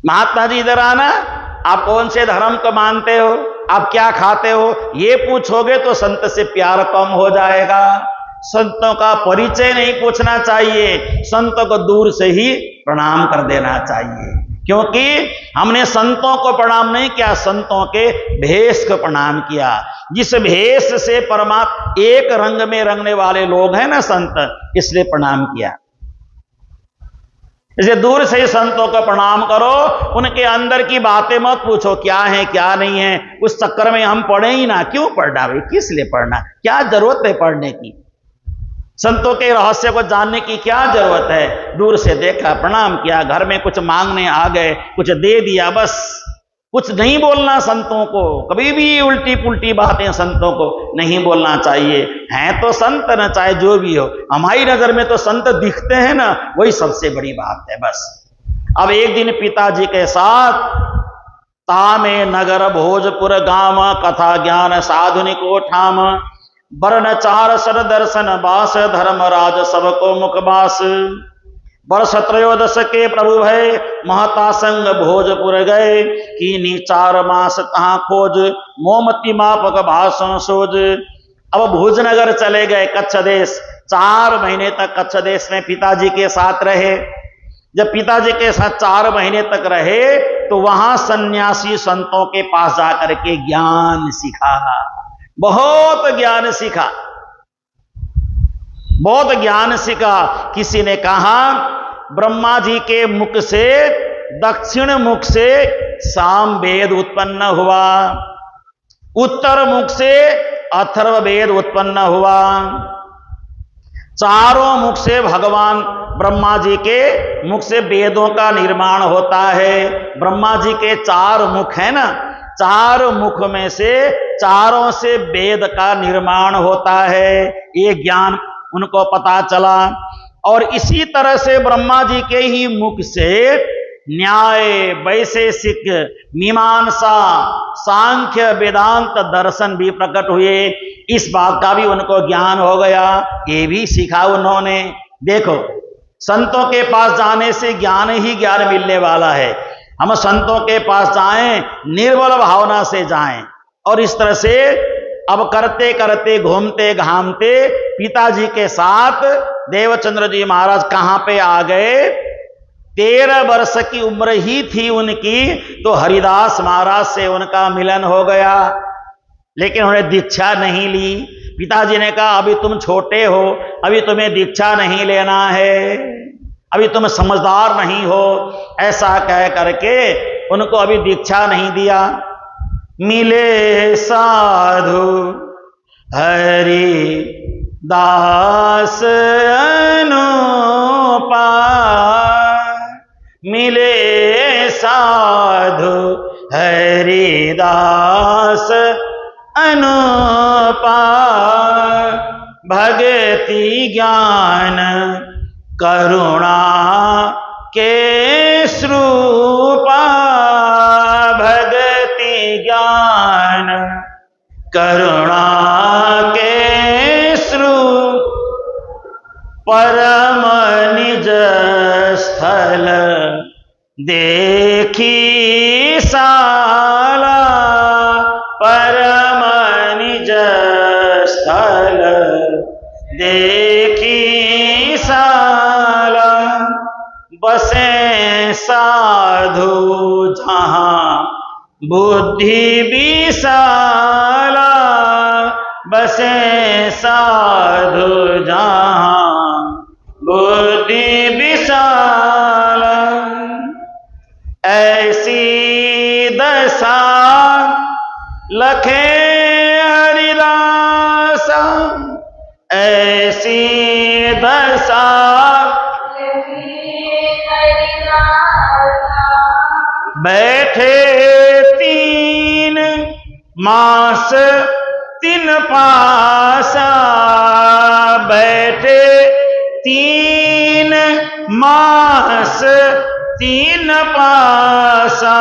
महात्मा जी इधर आना, आप कौन से धर्म को मानते हो, आप क्या खाते हो, ये पूछोगे तो संत से प्यार कम हो जाएगा। संतों का परिचय नहीं पूछना चाहिए, संतों को दूर से ही प्रणाम कर देना चाहिए। क्योंकि हमने संतों को प्रणाम नहीं किया, संतों के भेष को प्रणाम किया। जिस भेष से परमात्मा एक रंग में रंगने वाले लोग हैं ना संत, इसलिए प्रणाम किया। इसे दूर से ही संतों को प्रणाम करो, उनके अंदर की बातें मत पूछो क्या है क्या नहीं है। उस चक्कर में हम पढ़े ही ना। क्यों पढ़ना भाई, किस लिए पढ़ना, क्या जरूरत है पढ़ने की? संतों के रहस्य को जानने की क्या जरूरत है? दूर से देखा, प्रणाम किया, घर में कुछ मांगने आ गए, कुछ दे दिया, बस। कुछ नहीं बोलना संतों को, कभी भी उल्टी पुल्टी बातें संतों को नहीं बोलना चाहिए। हैं तो संत न, चाहे जो भी हो, हमारी नजर में तो संत दिखते हैं ना, वही सबसे बड़ी बात है बस। अब एक दिन पिताजी के साथ तामे नगर भोजपुर गाम, कथा ज्ञान साधुनि को ठाम, वर्ण चार सर दर्शन बास, धर्मराज सबको मुखबास। वर्ष 13 के प्रभु भय, महता संग भोजपुर गए, कीनी 4 मास कहाँ खोज, मोमती मापक भाषण सोज। अब भोजनगर चले गए, कच्छ देश। 4 महीने तक कच्छ देश में पिताजी के साथ रहे। जब पिताजी के साथ 4 महीने तक रहे तो वहां सन्यासी संतों के पास जाकर के ज्ञान सीखा, बहुत ज्ञान सीखा। बहुत ज्ञान सीखा। किसी ने कहा ब्रह्मा जी के मुख से, दक्षिण मुख से साम वेद उत्पन्न हुआ, उत्तर मुख से अथर्व वेद उत्पन्न हुआ। चारों मुख से भगवान ब्रह्मा जी के मुख से वेदों का निर्माण होता है। ब्रह्मा जी के 4 मुख है ना, 4 मुख में से चारों से वेद का निर्माण होता है। ये ज्ञान उनको पता चला। और इसी तरह से ब्रह्मा जी के ही मुख से न्याय, वैशेषिक, मीमांसा, सांख्य, वेदांत, दर्शन भी प्रकट हुए। इस बात का भी उनको ज्ञान हो गया, ये भी सीखा उन्होंने। देखो, संतों के पास जाने से ज्ञान ही ज्ञान मिलने वाला है। हम संतों के पास जाएं, निर्मल भावना से जाएं। और इस तरह से अब करते करते, घूमते घामते पिताजी के साथ देवचंद्र जी महाराज कहां पे आ गए? 13 वर्ष की उम्र ही थी उनकी, तो हरिदास महाराज से उनका मिलन हो गया। लेकिन उन्होंने दीक्षा नहीं ली। पिताजी ने कहा अभी तुम छोटे हो, अभी तुम्हें दीक्षा नहीं लेना है, अभी तुम समझदार नहीं हो। ऐसा कह करके उनको अभी दीक्षा नहीं दिया। मिले साधु हरि दास अनुपा, मिले साधु हरिदास अनुपा, भक्ति ज्ञान करुणा के स्वरूपा, भक्ति ज्ञान करुणा के स्वरूप, परम निज स्थल देखी साला, परम निज स्थल देखी साला, बसे साधु जहां बुद्धि विशाला, बसे साधु जहां बुद्धि विशाला। ऐसी दशा लखे हरिदास, ऐसी दशा बैठे 3 मास 3 पासा, बैठे 3 मास 3 पासा,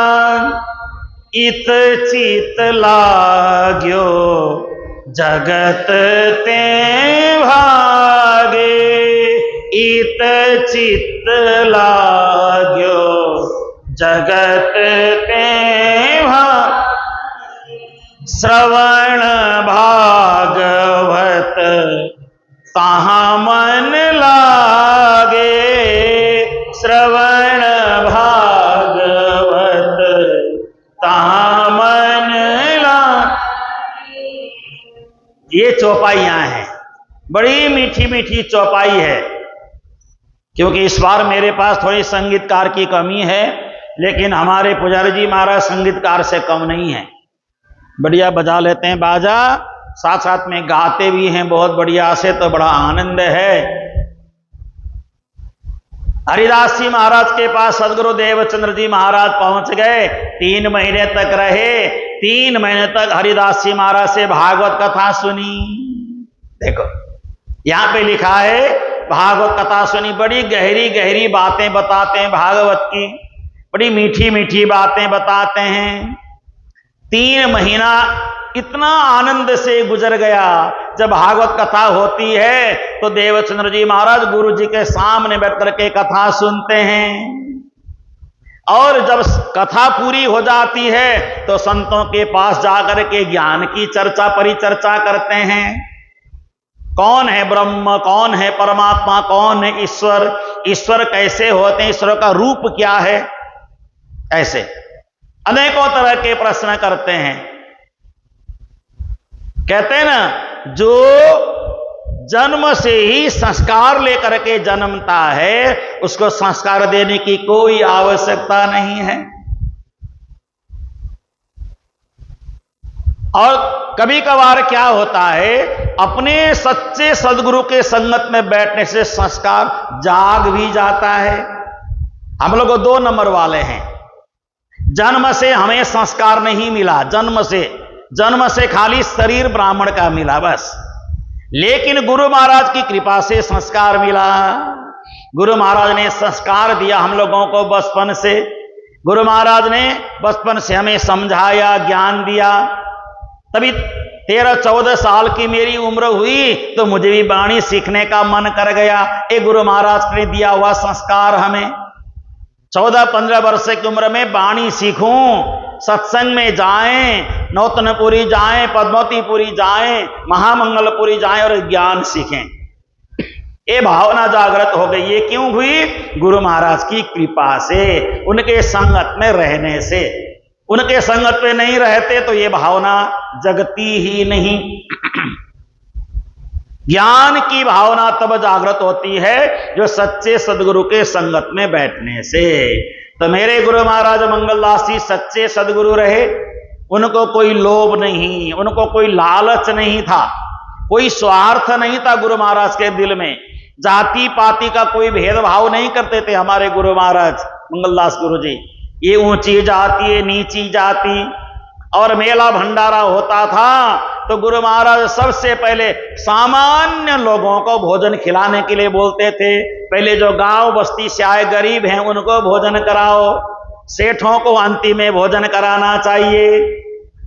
इत चित लाग्यो जगत ते भागे, इत चित लाग्यो जगत ते भागे। श्रवण भागवत तहाँ मन लागे, श्रवण भागवत तहाँ मन लागे। ये चौपाइयां हैं, बड़ी मीठी मीठी चौपाई है। क्योंकि इस बार मेरे पास थोड़ी संगीतकार की कमी है, लेकिन हमारे पुजारी जी महाराज संगीतकार से कम नहीं है, बढ़िया बजा लेते हैं बाजा, साथ साथ में गाते भी हैं बहुत बढ़िया से, तो बड़ा आनंद है। हरिदास जी महाराज के पास सदगुरु देवचंद्र जी महाराज पहुंच गए। 3 महीने तक रहे। 3 महीने तक हरिदास जी महाराज से भागवत कथा सुनी। देखो यहां पे लिखा है भागवत कथा सुनी, बड़ी गहरी गहरी बातें बताते हैं भागवत की, बड़ी मीठी मीठी बातें बताते हैं। 3 महीना इतना आनंद से गुजर गया। जब भागवत कथा होती है तो देवचंद्र जी महाराज गुरु जी के सामने बैठ करके कथा सुनते हैं, और जब कथा पूरी हो जाती है तो संतों के पास जाकर के ज्ञान की चर्चा परिचर्चा करते हैं। कौन है ब्रह्म, कौन है परमात्मा, कौन है ईश्वर, ईश्वर कैसे होते हैं, ईश्वर का रूप क्या है, ऐसे अनेकों तरह के प्रश्न करते हैं। कहते हैं ना, जो जन्म से ही संस्कार लेकर के जन्मता है, उसको संस्कार देने की कोई आवश्यकता नहीं है। और कभी कभार क्या होता है, अपने सच्चे सदगुरु के संगत में बैठने से संस्कार जाग भी जाता है। हम लोग 2 नंबर वाले हैं। जन्म से हमें संस्कार नहीं मिला, जन्म से खाली शरीर ब्राह्मण का मिला बस। लेकिन गुरु महाराज की कृपा से संस्कार मिला। गुरु महाराज ने संस्कार दिया हम लोगों को बचपन से। गुरु महाराज ने बचपन से हमें समझाया, ज्ञान दिया। तभी 13-14 साल की मेरी उम्र हुई तो मुझे भी वाणी सीखने का मन कर गया। ये गुरु महाराज ने दिया हुआ संस्कार हमें। 14-15 वर्ष की उम्र में वाणी सीखूं, सत्संग में जाएं, नौतनपुरी जाएं, पद्मावतीपुरी जाएं, महामंगलपुरी जाएं और ज्ञान सीखें। ये भावना जागृत हो गई। ये क्यों हुई? गुरु महाराज की कृपा से, उनके संगत में रहने से। उनके संगत पे नहीं रहते तो ये भावना जगती ही नहीं। ज्ञान की भावना तब जागृत होती है जो सच्चे सदगुरु के संगत में बैठने से। तो मेरे गुरु महाराज मंगलदास जी सच्चे सदगुरु रहे। उनको कोई लोभ नहीं, उनको कोई लालच नहीं था, कोई स्वार्थ नहीं था गुरु महाराज के दिल में। जाति पाति का कोई भेदभाव नहीं करते थे हमारे गुरु महाराज मंगलदास गुरु जी। ये ऊंची जाति, ये नीची जाति। और मेला भंडारा होता था तो गुरु महाराज सबसे पहले सामान्य लोगों को भोजन खिलाने के लिए बोलते थे। पहले जो गांव बस्ती से आए गरीब हैं उनको भोजन कराओ। सेठों को अंतिम में भोजन कराना चाहिए।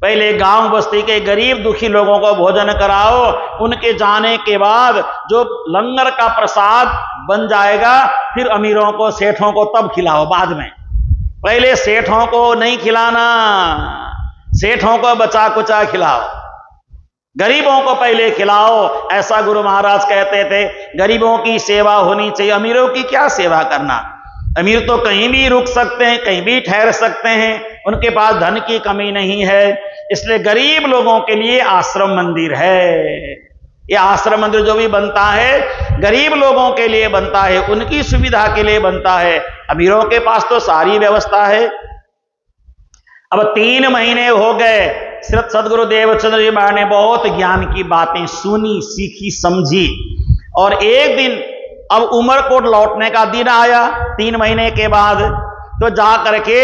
पहले गांव बस्ती के गरीब दुखी लोगों को भोजन कराओ। उनके जाने के बाद जो लंगर का प्रसाद बन जाएगा फिर अमीरों को, सेठों को तब खिलाओ बाद में। पहले सेठों को नहीं खिलाना, सेठों को बचा कुचा खिलाओ, गरीबों को पहले खिलाओ। ऐसा गुरु महाराज कहते थे। गरीबों की सेवा होनी चाहिए, अमीरों की क्या सेवा करना। अमीर तो कहीं भी रुक सकते हैं, कहीं भी ठहर सकते हैं, उनके पास धन की कमी नहीं है। इसलिए गरीब लोगों के लिए आश्रम मंदिर है। ये आश्रम मंदिर जो भी बनता है गरीब लोगों के लिए बनता है, उनकी सुविधा के लिए बनता है। अमीरों के पास तो सारी व्यवस्था है। अब 3 महीने हो गए, सदगुरु देवचंद्र जी महाराज ने बहुत ज्ञान की बातें सुनी, सीखी, समझी। और एक दिन अब उमरकोट लौटने का दिन आया 3 महीने के बाद। तो जा करके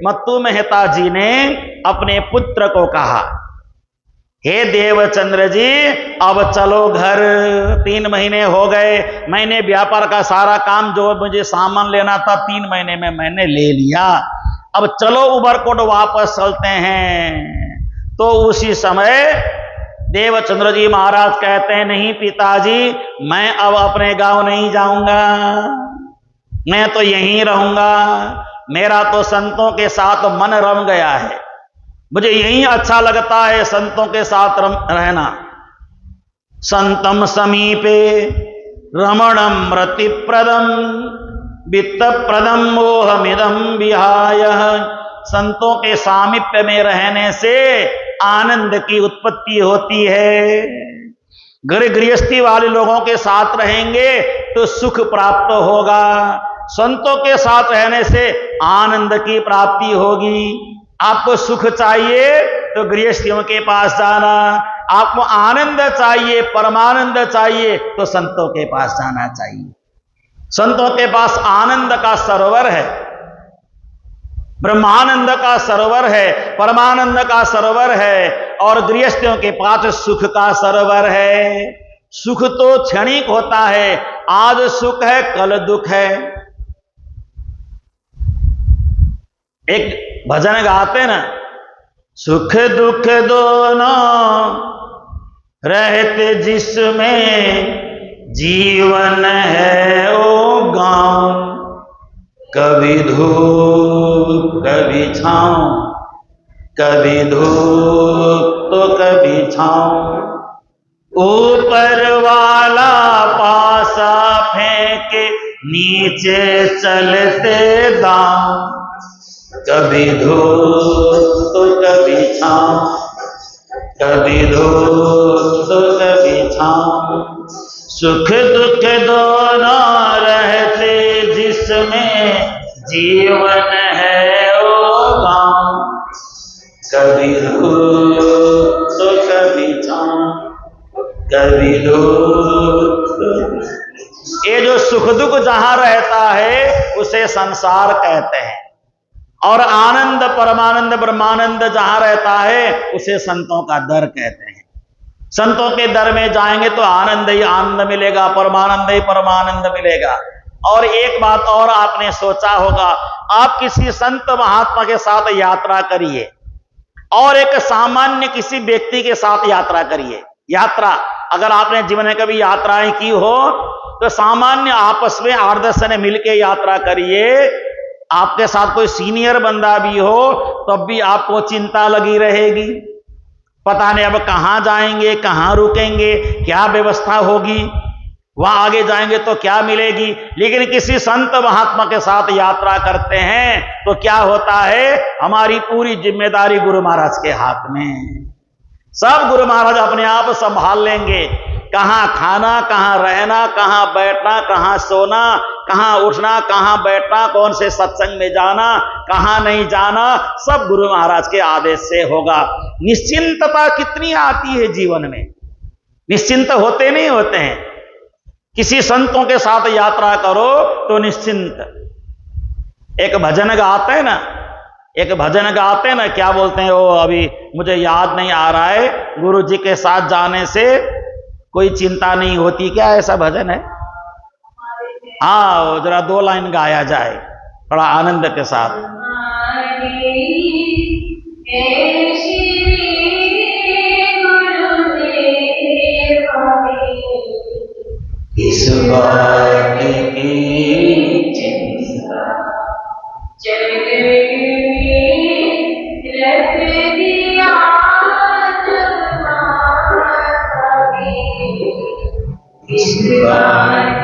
मत्तू मेहता जी ने अपने पुत्र को कहा, हे देवचंद्र जी अब चलो घर। 3 महीने हो गए, मैंने व्यापार का सारा काम जो मुझे सामान लेना था 3 महीने में मैंने ले लिया। अब चलो उमरकोट वापस चलते हैं। तो उसी समय देवचंद्र जी महाराज कहते हैं, नहीं पिताजी, मैं अब अपने गांव नहीं जाऊंगा, मैं तो यहीं रहूंगा। मेरा तो संतों के साथ मन रम गया है, मुझे यहीं अच्छा लगता है संतों के साथ रहना। संतम समीपे रमणम रतिप्रदम वित्तप्रदम मोहमिदम विहाय। संतों के सामीप्य में रहने से आनंद की उत्पत्ति होती है। गृहस्थी वाले लोगों के साथ रहेंगे तो सुख प्राप्त होगा। संतों के साथ रहने से आनंद की प्राप्ति होगी। आपको सुख चाहिए तो गृहस्थियों के पास जाना, आपको आनंद चाहिए, परमानंद चाहिए तो संतों के पास जाना चाहिए। संतों के पास आनंद का सरोवर है, ब्रह्मानंद का सरोवर है, परमानंद का सरोवर है। और गृहस्थियों के पास सुख का सरोवर है। सुख तो क्षणिक होता है, आज सुख है कल दुख है। एक भजन गाते ना, सुख दुख दोनों रहते जिसमें जीवन है ओ गांव। कभी धूप कभी छांव, कभी धूप तो कभी छांव। ऊपर वाला पासा फेंके नीचे चलते दांव। कभी धूप तो कभी छांव, कभी धूप तो कभी छांव। सुख दुख दोनों रहते जिसमें जीवन है वो गाँव, कभी धूप तो कभी छाँव, कभी धूप तो। ये जो सुख दुख जहां रहता है उसे संसार कहते हैं, और आनंद परमानंद ब्रह्मानंद जहां रहता है उसे संतों का दर कहते हैं। संतों के दर में जाएंगे तो आनंद ही आनंद मिलेगा, परमानंद ही परमानंद मिलेगा। और एक बात और आपने सोचा होगा, आप किसी संत महात्मा के साथ यात्रा करिए और एक सामान्य किसी व्यक्ति के साथ यात्रा करिए। यात्रा अगर आपने जीवन में कभी यात्राएं की हो तो सामान्य आपस में 8-10 जने मिलकर यात्रा करिए। आपके साथ कोई सीनियर बंदा भी हो तब भी आपको चिंता लगी रहेगी, पता नहीं अब कहां जाएंगे, कहां रुकेंगे, क्या व्यवस्था होगी, वहां आगे जाएंगे तो क्या मिलेगी। लेकिन किसी संत महात्मा के साथ यात्रा करते हैं तो क्या होता है, हमारी पूरी जिम्मेदारी गुरु महाराज के हाथ में। सब गुरु महाराज अपने आप संभाल लेंगे। कहां खाना, कहां रहना, कहां बैठना, कहां सोना, कहां उठना, कहां बैठना, कौन से सत्संग में जाना, कहां नहीं जाना, सब गुरु महाराज के आदेश से होगा। निश्चिंतता कितनी आती है जीवन में, निश्चिंत होते नहीं होते हैं। किसी संतों के साथ यात्रा करो तो निश्चिंत। एक भजन गाते हैं ना, एक भजन गाते हैं ना, क्या बोलते हैं वो, अभी मुझे याद नहीं आ रहा है। गुरु जी के साथ जाने से कोई चिंता नहीं होती, क्या ऐसा भजन है? हाँ, जरा 2 लाइन गाया जाए बड़ा आनंद के साथ। इस बात की चिंता इस बात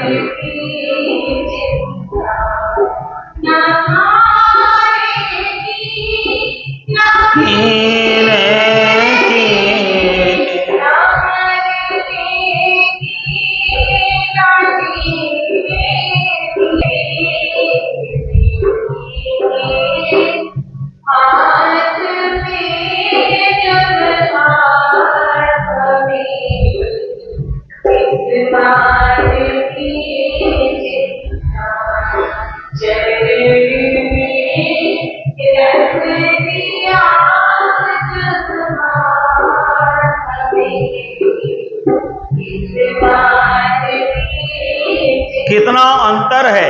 कितना अंतर है।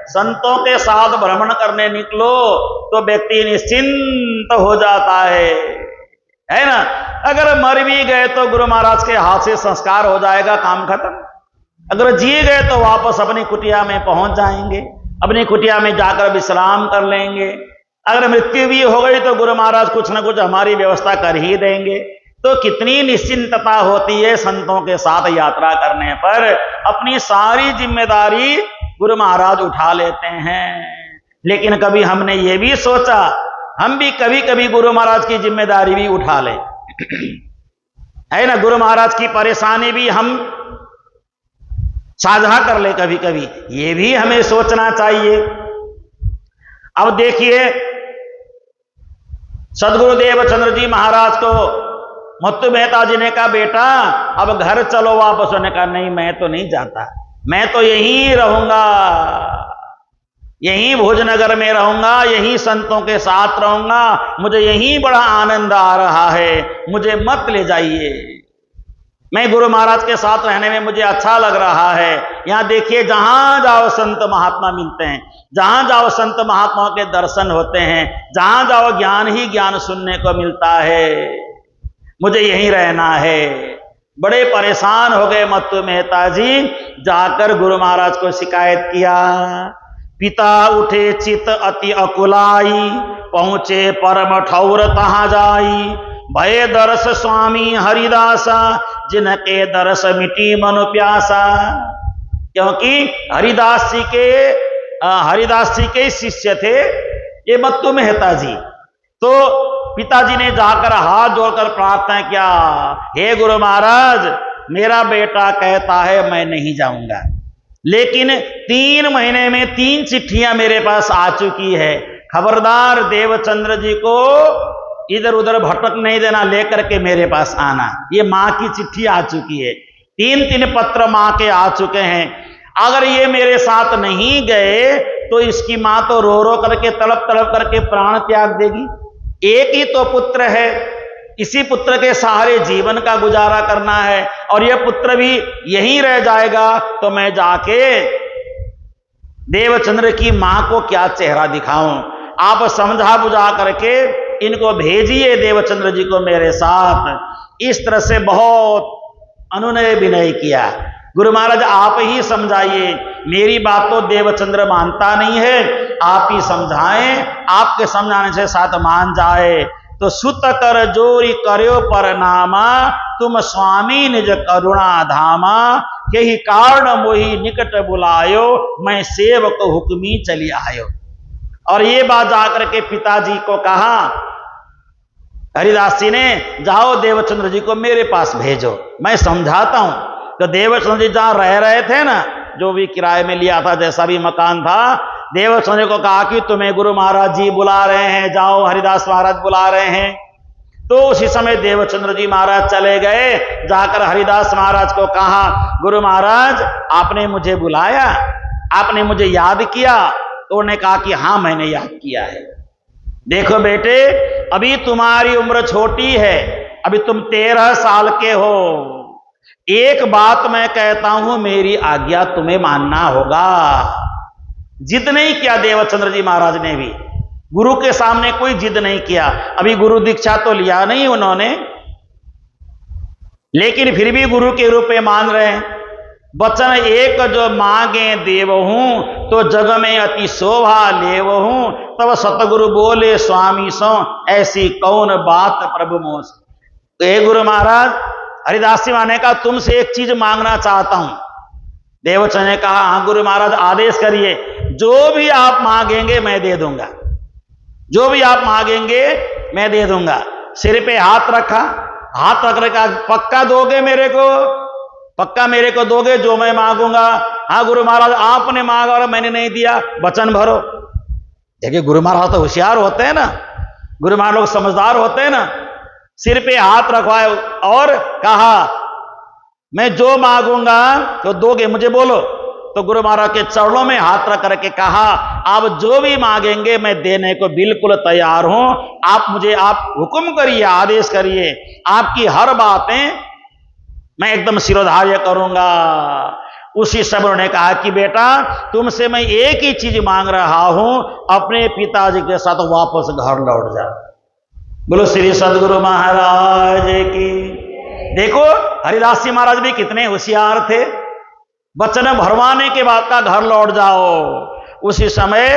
संतों के साथ भ्रमण करने निकलो तो व्यक्ति निश्चिंत हो जाता है ना। अगर मर भी गए तो गुरु महाराज के हाथ से संस्कार हो जाएगा, काम खत्म। अगर जी गए तो वापस अपनी कुटिया में पहुंच जाएंगे, अपनी कुटिया में जाकर विश्राम कर लेंगे। अगर मृत्यु भी हो गई तो गुरु महाराज कुछ ना कुछ हमारी व्यवस्था कर ही देंगे। तो कितनी निश्चिंतता होती है संतों के साथ यात्रा करने पर। अपनी सारी जिम्मेदारी गुरु महाराज उठा लेते हैं। लेकिन कभी हमने ये भी सोचा, हम भी कभी कभी गुरु महाराज की जिम्मेदारी भी उठा लें, है ना। गुरु महाराज की परेशानी भी हम साझा कर ले कभी कभी, ये भी हमें सोचना चाहिए। अब देखिए, सदगुरुदेव चंद्र जी महाराज को मत्तु मेहता जी ने कहा, बेटा अब घर चलो वापस। उन्होंने कहा, नहीं मैं तो नहीं जाता, मैं तो यहीं रहूंगा, यहीं भोजनगर में रहूंगा, यहीं संतों के साथ रहूंगा, मुझे यहीं बड़ा आनंद आ रहा है, मुझे मत ले जाइए, मैं गुरु महाराज के साथ रहने में मुझे अच्छा लग रहा है। यहां देखिए, जहां जाओ संत महात्मा मिलते हैं, जहां जाओ संत महात्माओं के दर्शन होते हैं, जहां जाओ ज्ञान ही ज्ञान सुनने को मिलता है, मुझे यहीं रहना है। बड़े परेशान हो गए मत्तु मेहता जी, जाकर गुरु महाराज को शिकायत किया। पिता उठे चित अति अकुलाई, पहुंचे परम ठौर तहां जाई, भय दरस स्वामी हरिदासा, जिनके दरस मिटी मनु प्यासा। क्योंकि हरिदास जी के शिष्य थे ये मत्तु मेहता जी। तो पिताजी ने जाकर हाथ जोड़कर प्रार्थना किया, हे गुरु महाराज, मेरा बेटा कहता है मैं नहीं जाऊंगा, लेकिन 3 महीने में 3 चिट्ठियां मेरे पास आ चुकी है। खबरदार देवचंद्र जी को इधर उधर भटक नहीं देना, लेकर के मेरे पास आना। ये माँ की चिट्ठी आ चुकी है, 3 पत्र माँ के आ चुके हैं। अगर ये मेरे साथ नहीं गए तो इसकी माँ तो रो रो करके तड़प तड़प करके प्राण त्याग देगी। एक ही तो पुत्र है, इसी पुत्र के सहारे जीवन का गुजारा करना है, और यह पुत्र भी यहीं रह जाएगा तो मैं जाके देवचंद्र की मां को क्या चेहरा दिखाऊं। आप समझा बुझा करके इनको भेजिए देवचंद्र जी को मेरे साथ। इस तरह से बहुत अनुनय विनय किया। गुरु महाराज आप ही समझाइए, मेरी बात तो देवचंद्र मानता नहीं है, आप ही समझाएं, आपके समझाने से साथ मान जाए। तो सुत कर जोरी कर्यो परनामा, तुम स्वामी निज करुणा धामा, यही कारण मोही निकट बुलायो, मैं सेवक हुक्मी चली आयो। और ये बात जाकर के पिताजी को कहा, हरिदास जी ने, जाओ देवचंद्र जी को मेरे पास भेजो, मैं समझाता हूं। तो देवचंद्र जी जहां रह रहे थे ना, जो भी किराए में लिया था, जैसा भी मकान था, देवचंद्र जी को कहा कि तुम्हें गुरु महाराज जी बुला रहे हैं, जाओ हरिदास महाराज बुला रहे हैं। तो उसी समय देवचंद्र जी महाराज चले गए, जाकर हरिदास महाराज को कहा, गुरु महाराज आपने मुझे बुलाया, आपने मुझे याद किया। तो उन्होंने कहा कि हाँ मैंने याद किया है। देखो बेटे, अभी तुम्हारी उम्र छोटी है, अभी तुम 13 साल के हो। एक बात मैं कहता हूं, मेरी आज्ञा तुम्हें मानना होगा। जिद नहीं किया देवचंद्र जी महाराज ने भी, गुरु के सामने कोई जिद नहीं किया। अभी गुरु दीक्षा तो लिया नहीं उन्होंने, लेकिन फिर भी गुरु के रूप में मान रहे हैं। वचन एक जो मांगे देवहूं, तो जग में अति शोभा लेवहूं, तब सतगुरु बोले स्वामी सो, ऐसी कौन बात प्रभु मोस। तो हे गुरु महाराज, हरिदास जी ने कहा तुमसे एक चीज मांगना चाहता हूं। देवचंद्र ने कहा हाँ गुरु महाराज आदेश करिए, जो भी आप मांगेंगे मैं दे दूंगा, जो भी आप मांगेंगे मैं दे दूंगा। सिर पे हाथ रखा, हाथ रख रखा, पक्का दोगे मेरे को, पक्का मेरे को दोगे जो मैं मांगूंगा। हाँ गुरु महाराज आपने मांगा और मैंने नहीं दिया, वचन भरो। देखिए गुरु महाराज तो होशियार होते हैं ना, गुरु महाराज लोग समझदार होते हैं ना। सिर पे हाथ रखवाए और कहा मैं जो मांगूंगा तो दोगे, मुझे बोलो। तो गुरु महाराज के चरणों में हाथ रख करके कहा, आप जो भी मांगेंगे मैं देने को बिल्कुल तैयार हूं। आप हुक्म करिए, आदेश करिए, आपकी हर बातें मैं एकदम सिरोधार्य करूंगा। उसी समय उन्होंने कहा कि बेटा तुमसे मैं एक ही चीज मांग रहा हूं, अपने पिताजी के साथ वापस घर लौट जा। बोलो श्री सदगुरु महाराज की। देखो हरिदास जी महाराज भी कितने होशियार थे, वचन भरवाने के बाद का घर लौट जाओ। उसी समय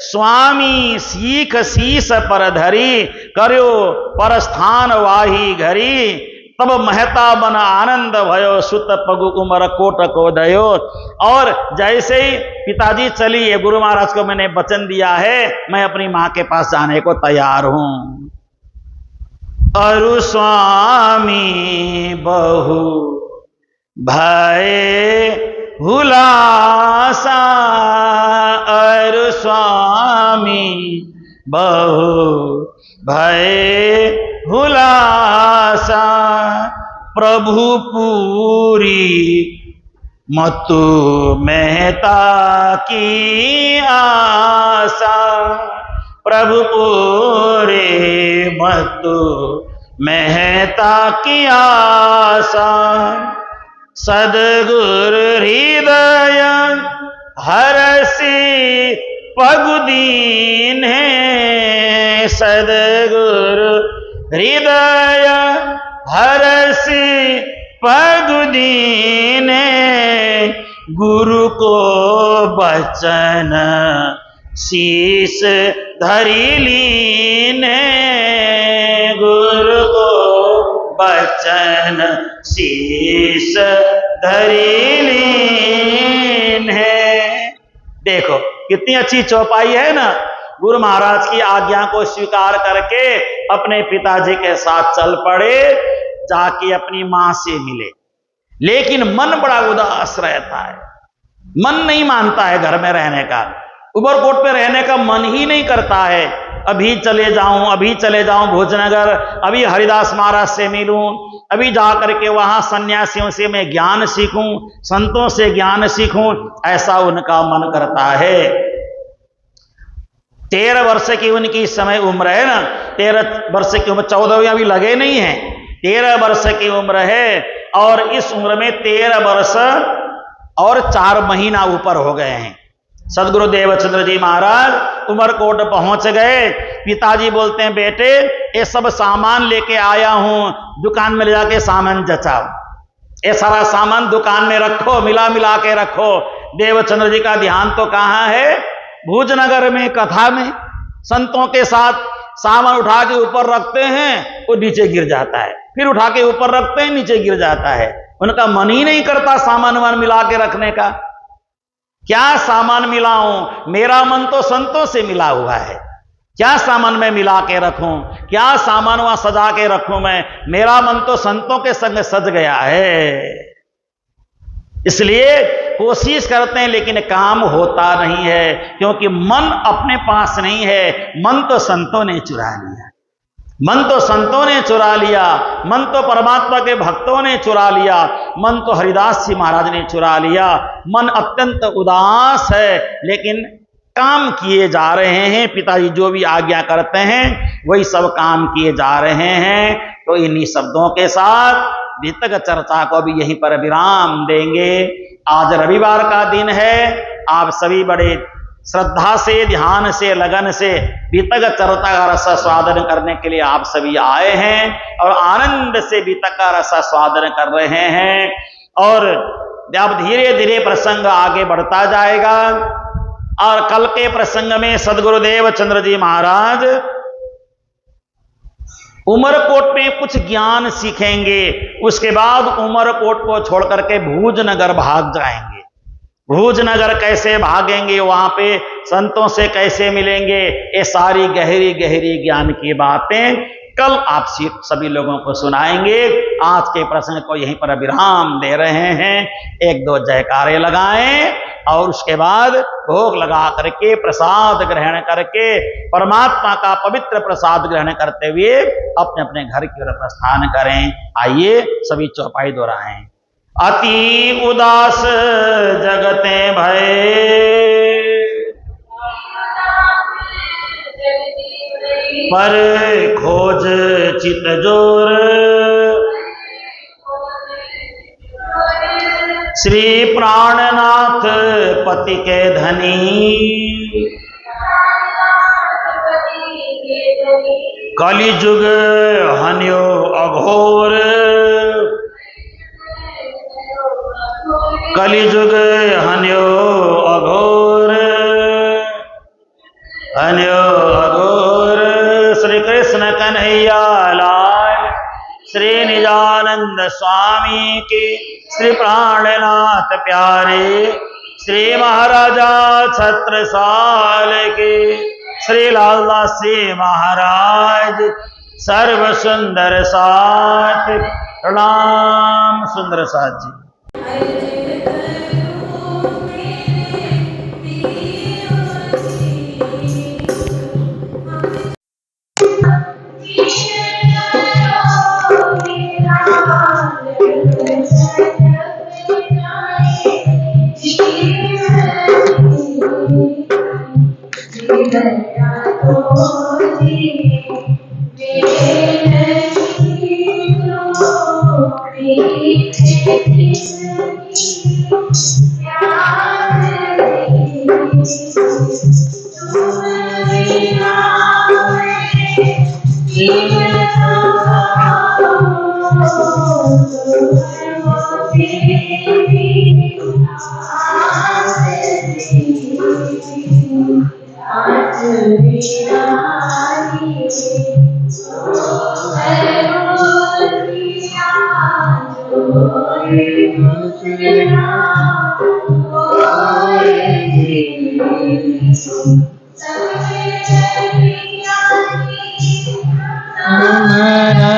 स्वामी सीख शीस पर धरी, करो परस्थान वाही घरी, तब महता बन आनंद भयो, सुत पगु उमर कोट को दयो। और जैसे ही पिताजी चलिए, गुरु महाराज को मैंने वचन दिया है, मैं अपनी मां के पास जाने को तैयार हूं। अरु स्वामी बहु भय हुलासा, अरु स्वामी बहु भय हुलासा, प्रभु पूरी मतु मेहता की आशा, प्रभु पूरे मतु मेहता की आशा। सदगुरु हृदय हरसी पगुदीन है, सदगुरु हृदय हरसी पगुदीन है, गुरु को बचन शीस धरी लीन, गुरु को बचन शीस धरी लीन है। देखो कितनी अच्छी चौपाई है ना। गुरु महाराज की आज्ञा को स्वीकार करके अपने पिताजी के साथ चल पड़े, जाके अपनी मां से मिले। लेकिन मन बड़ा उदास रहता है, मन नहीं मानता है घर में रहने का, उमरकोट पे रहने का मन ही नहीं करता है। अभी चले जाऊं भोजनगर, अभी हरिदास महाराज से मिलूं, अभी जाकर के वहां सन्यासियों से मैं ज्ञान सीखूं, संतों से ज्ञान सीखूं, ऐसा उनका मन करता है। 13 वर्ष की उनकी इस समय उम्र है ना, 13 वर्ष की उम्र, 14 अभी लगे नहीं है, 13 वर्ष की उम्र है। और इस उम्र में 13 वर्ष और 4 महीना ऊपर हो गए हैं। सदगुरु देवचंद्र जी महाराज उमरकोट पहुंच गए। पिताजी बोलते हैं, बेटे ये सब सामान लेके आया हूं, दुकान में ले जाके सामान जचाओ, ये सारा सामान दुकान में रखो, मिला के रखो। देवचंद्र जी का ध्यान तो कहां है? भोजनगर में कथा में संतों के साथ सामान उठा के ऊपर रखते हैं, वो नीचे गिर जाता है, फिर उठा के ऊपर रखते हैं, नीचे गिर जाता है। उनका मन ही नहीं करता सामान वामान मिला के रखने का। क्या सामान मिलाऊं? मेरा मन तो संतों से मिला हुआ है, क्या सामान में मिला के रखूं, क्या सामान वहां सजा के रखूं मैं? मेरा मन तो संतों के संग सज गया है। इसलिए कोशिश करते हैं लेकिन काम होता नहीं है, क्योंकि मन अपने पास नहीं है, मन तो संतों ने चुरा लिया, मन तो संतों ने चुरा लिया, मन तो परमात्मा के भक्तों ने चुरा लिया, मन तो हरिदास जी महाराज ने चुरा लिया। मन अत्यंत उदास है, लेकिन काम किए जा रहे हैं। पिताजी जो भी आज्ञा करते हैं वही सब काम किए जा रहे हैं। तो इन्हीं शब्दों के साथ वितक चर्चा को भी यहीं पर विराम देंगे। आज रविवार का दिन है, आप सभी बड़े श्रद्धा से, ध्यान से, लगन से वितक चर्चा का रस स्वादन करने के लिए आप सभी आए हैं और आनंद से वितक का रस स्वादन कर रहे हैं। और अब धीरे धीरे प्रसंग आगे बढ़ता जाएगा। और कल के प्रसंग में सदगुरुदेव चंद्र जी महाराज उमरकोट में कुछ ज्ञान सीखेंगे, उसके बाद उमरकोट को छोड़ करके भोजनगर भाग जाएंगे। भोजनगर कैसे भागेंगे, वहां पे संतों से कैसे मिलेंगे, ये सारी गहरी गहरी ज्ञान की बातें कल आप सभी लोगों को सुनाएंगे। आज के प्रसंग को यहीं पर विराम दे रहे हैं। 1-2 जयकारे लगाएं और उसके बाद भोग लगा करके प्रसाद ग्रहण करके परमात्मा का पवित्र प्रसाद ग्रहण करते हुए अपने अपने घर की ओर प्रस्थान करें। आइए सभी चौपाई दोहराएं। अति उदास जगते भय, पर खोज चित जोर, श्री प्राणनाथ पति के धनी, कलिजुग हन्यो अघोर, कलिजुग हन्यो अघोर, हन्यो अघोर। श्री कृष्ण कन्हैया लाल, श्री निजानंद स्वामी की, श्री प्राणनाथ प्यारे, श्री महाराजा छत्रसाल के, श्री लालदास जी महाराज सर्व सुंदर साथ प्रणाम। सुंदर साथ जी। हमारा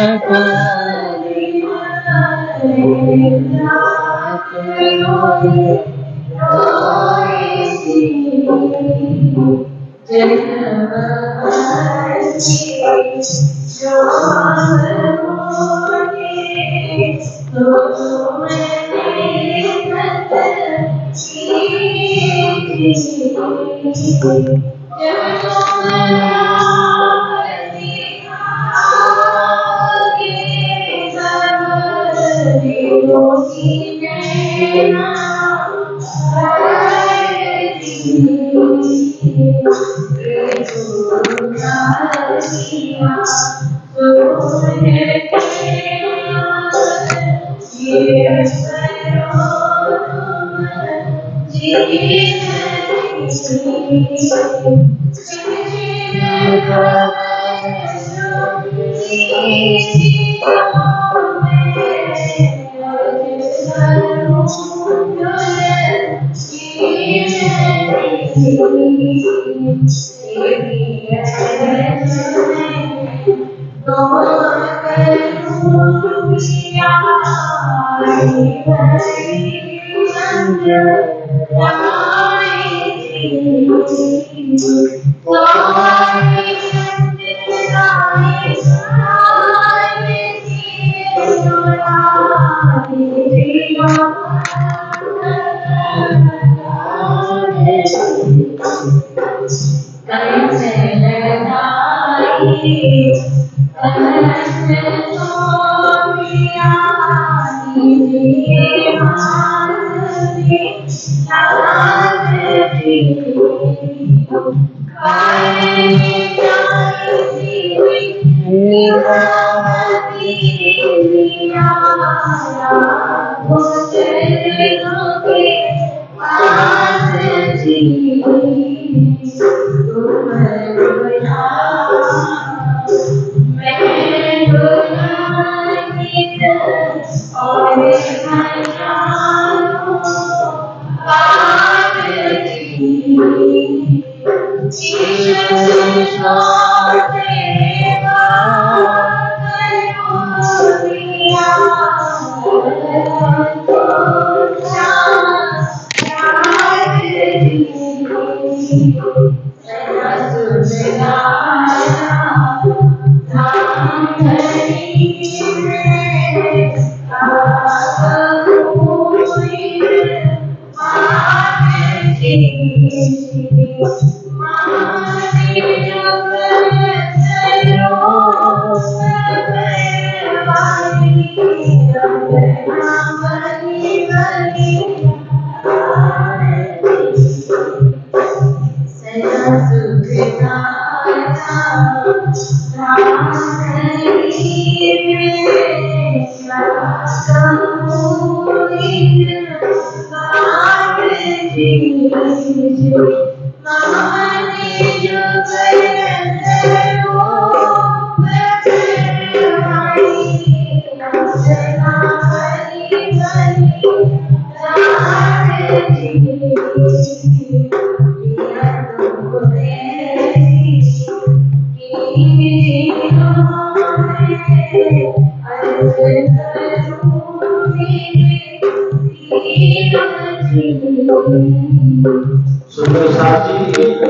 सुंदर साथ जी, ये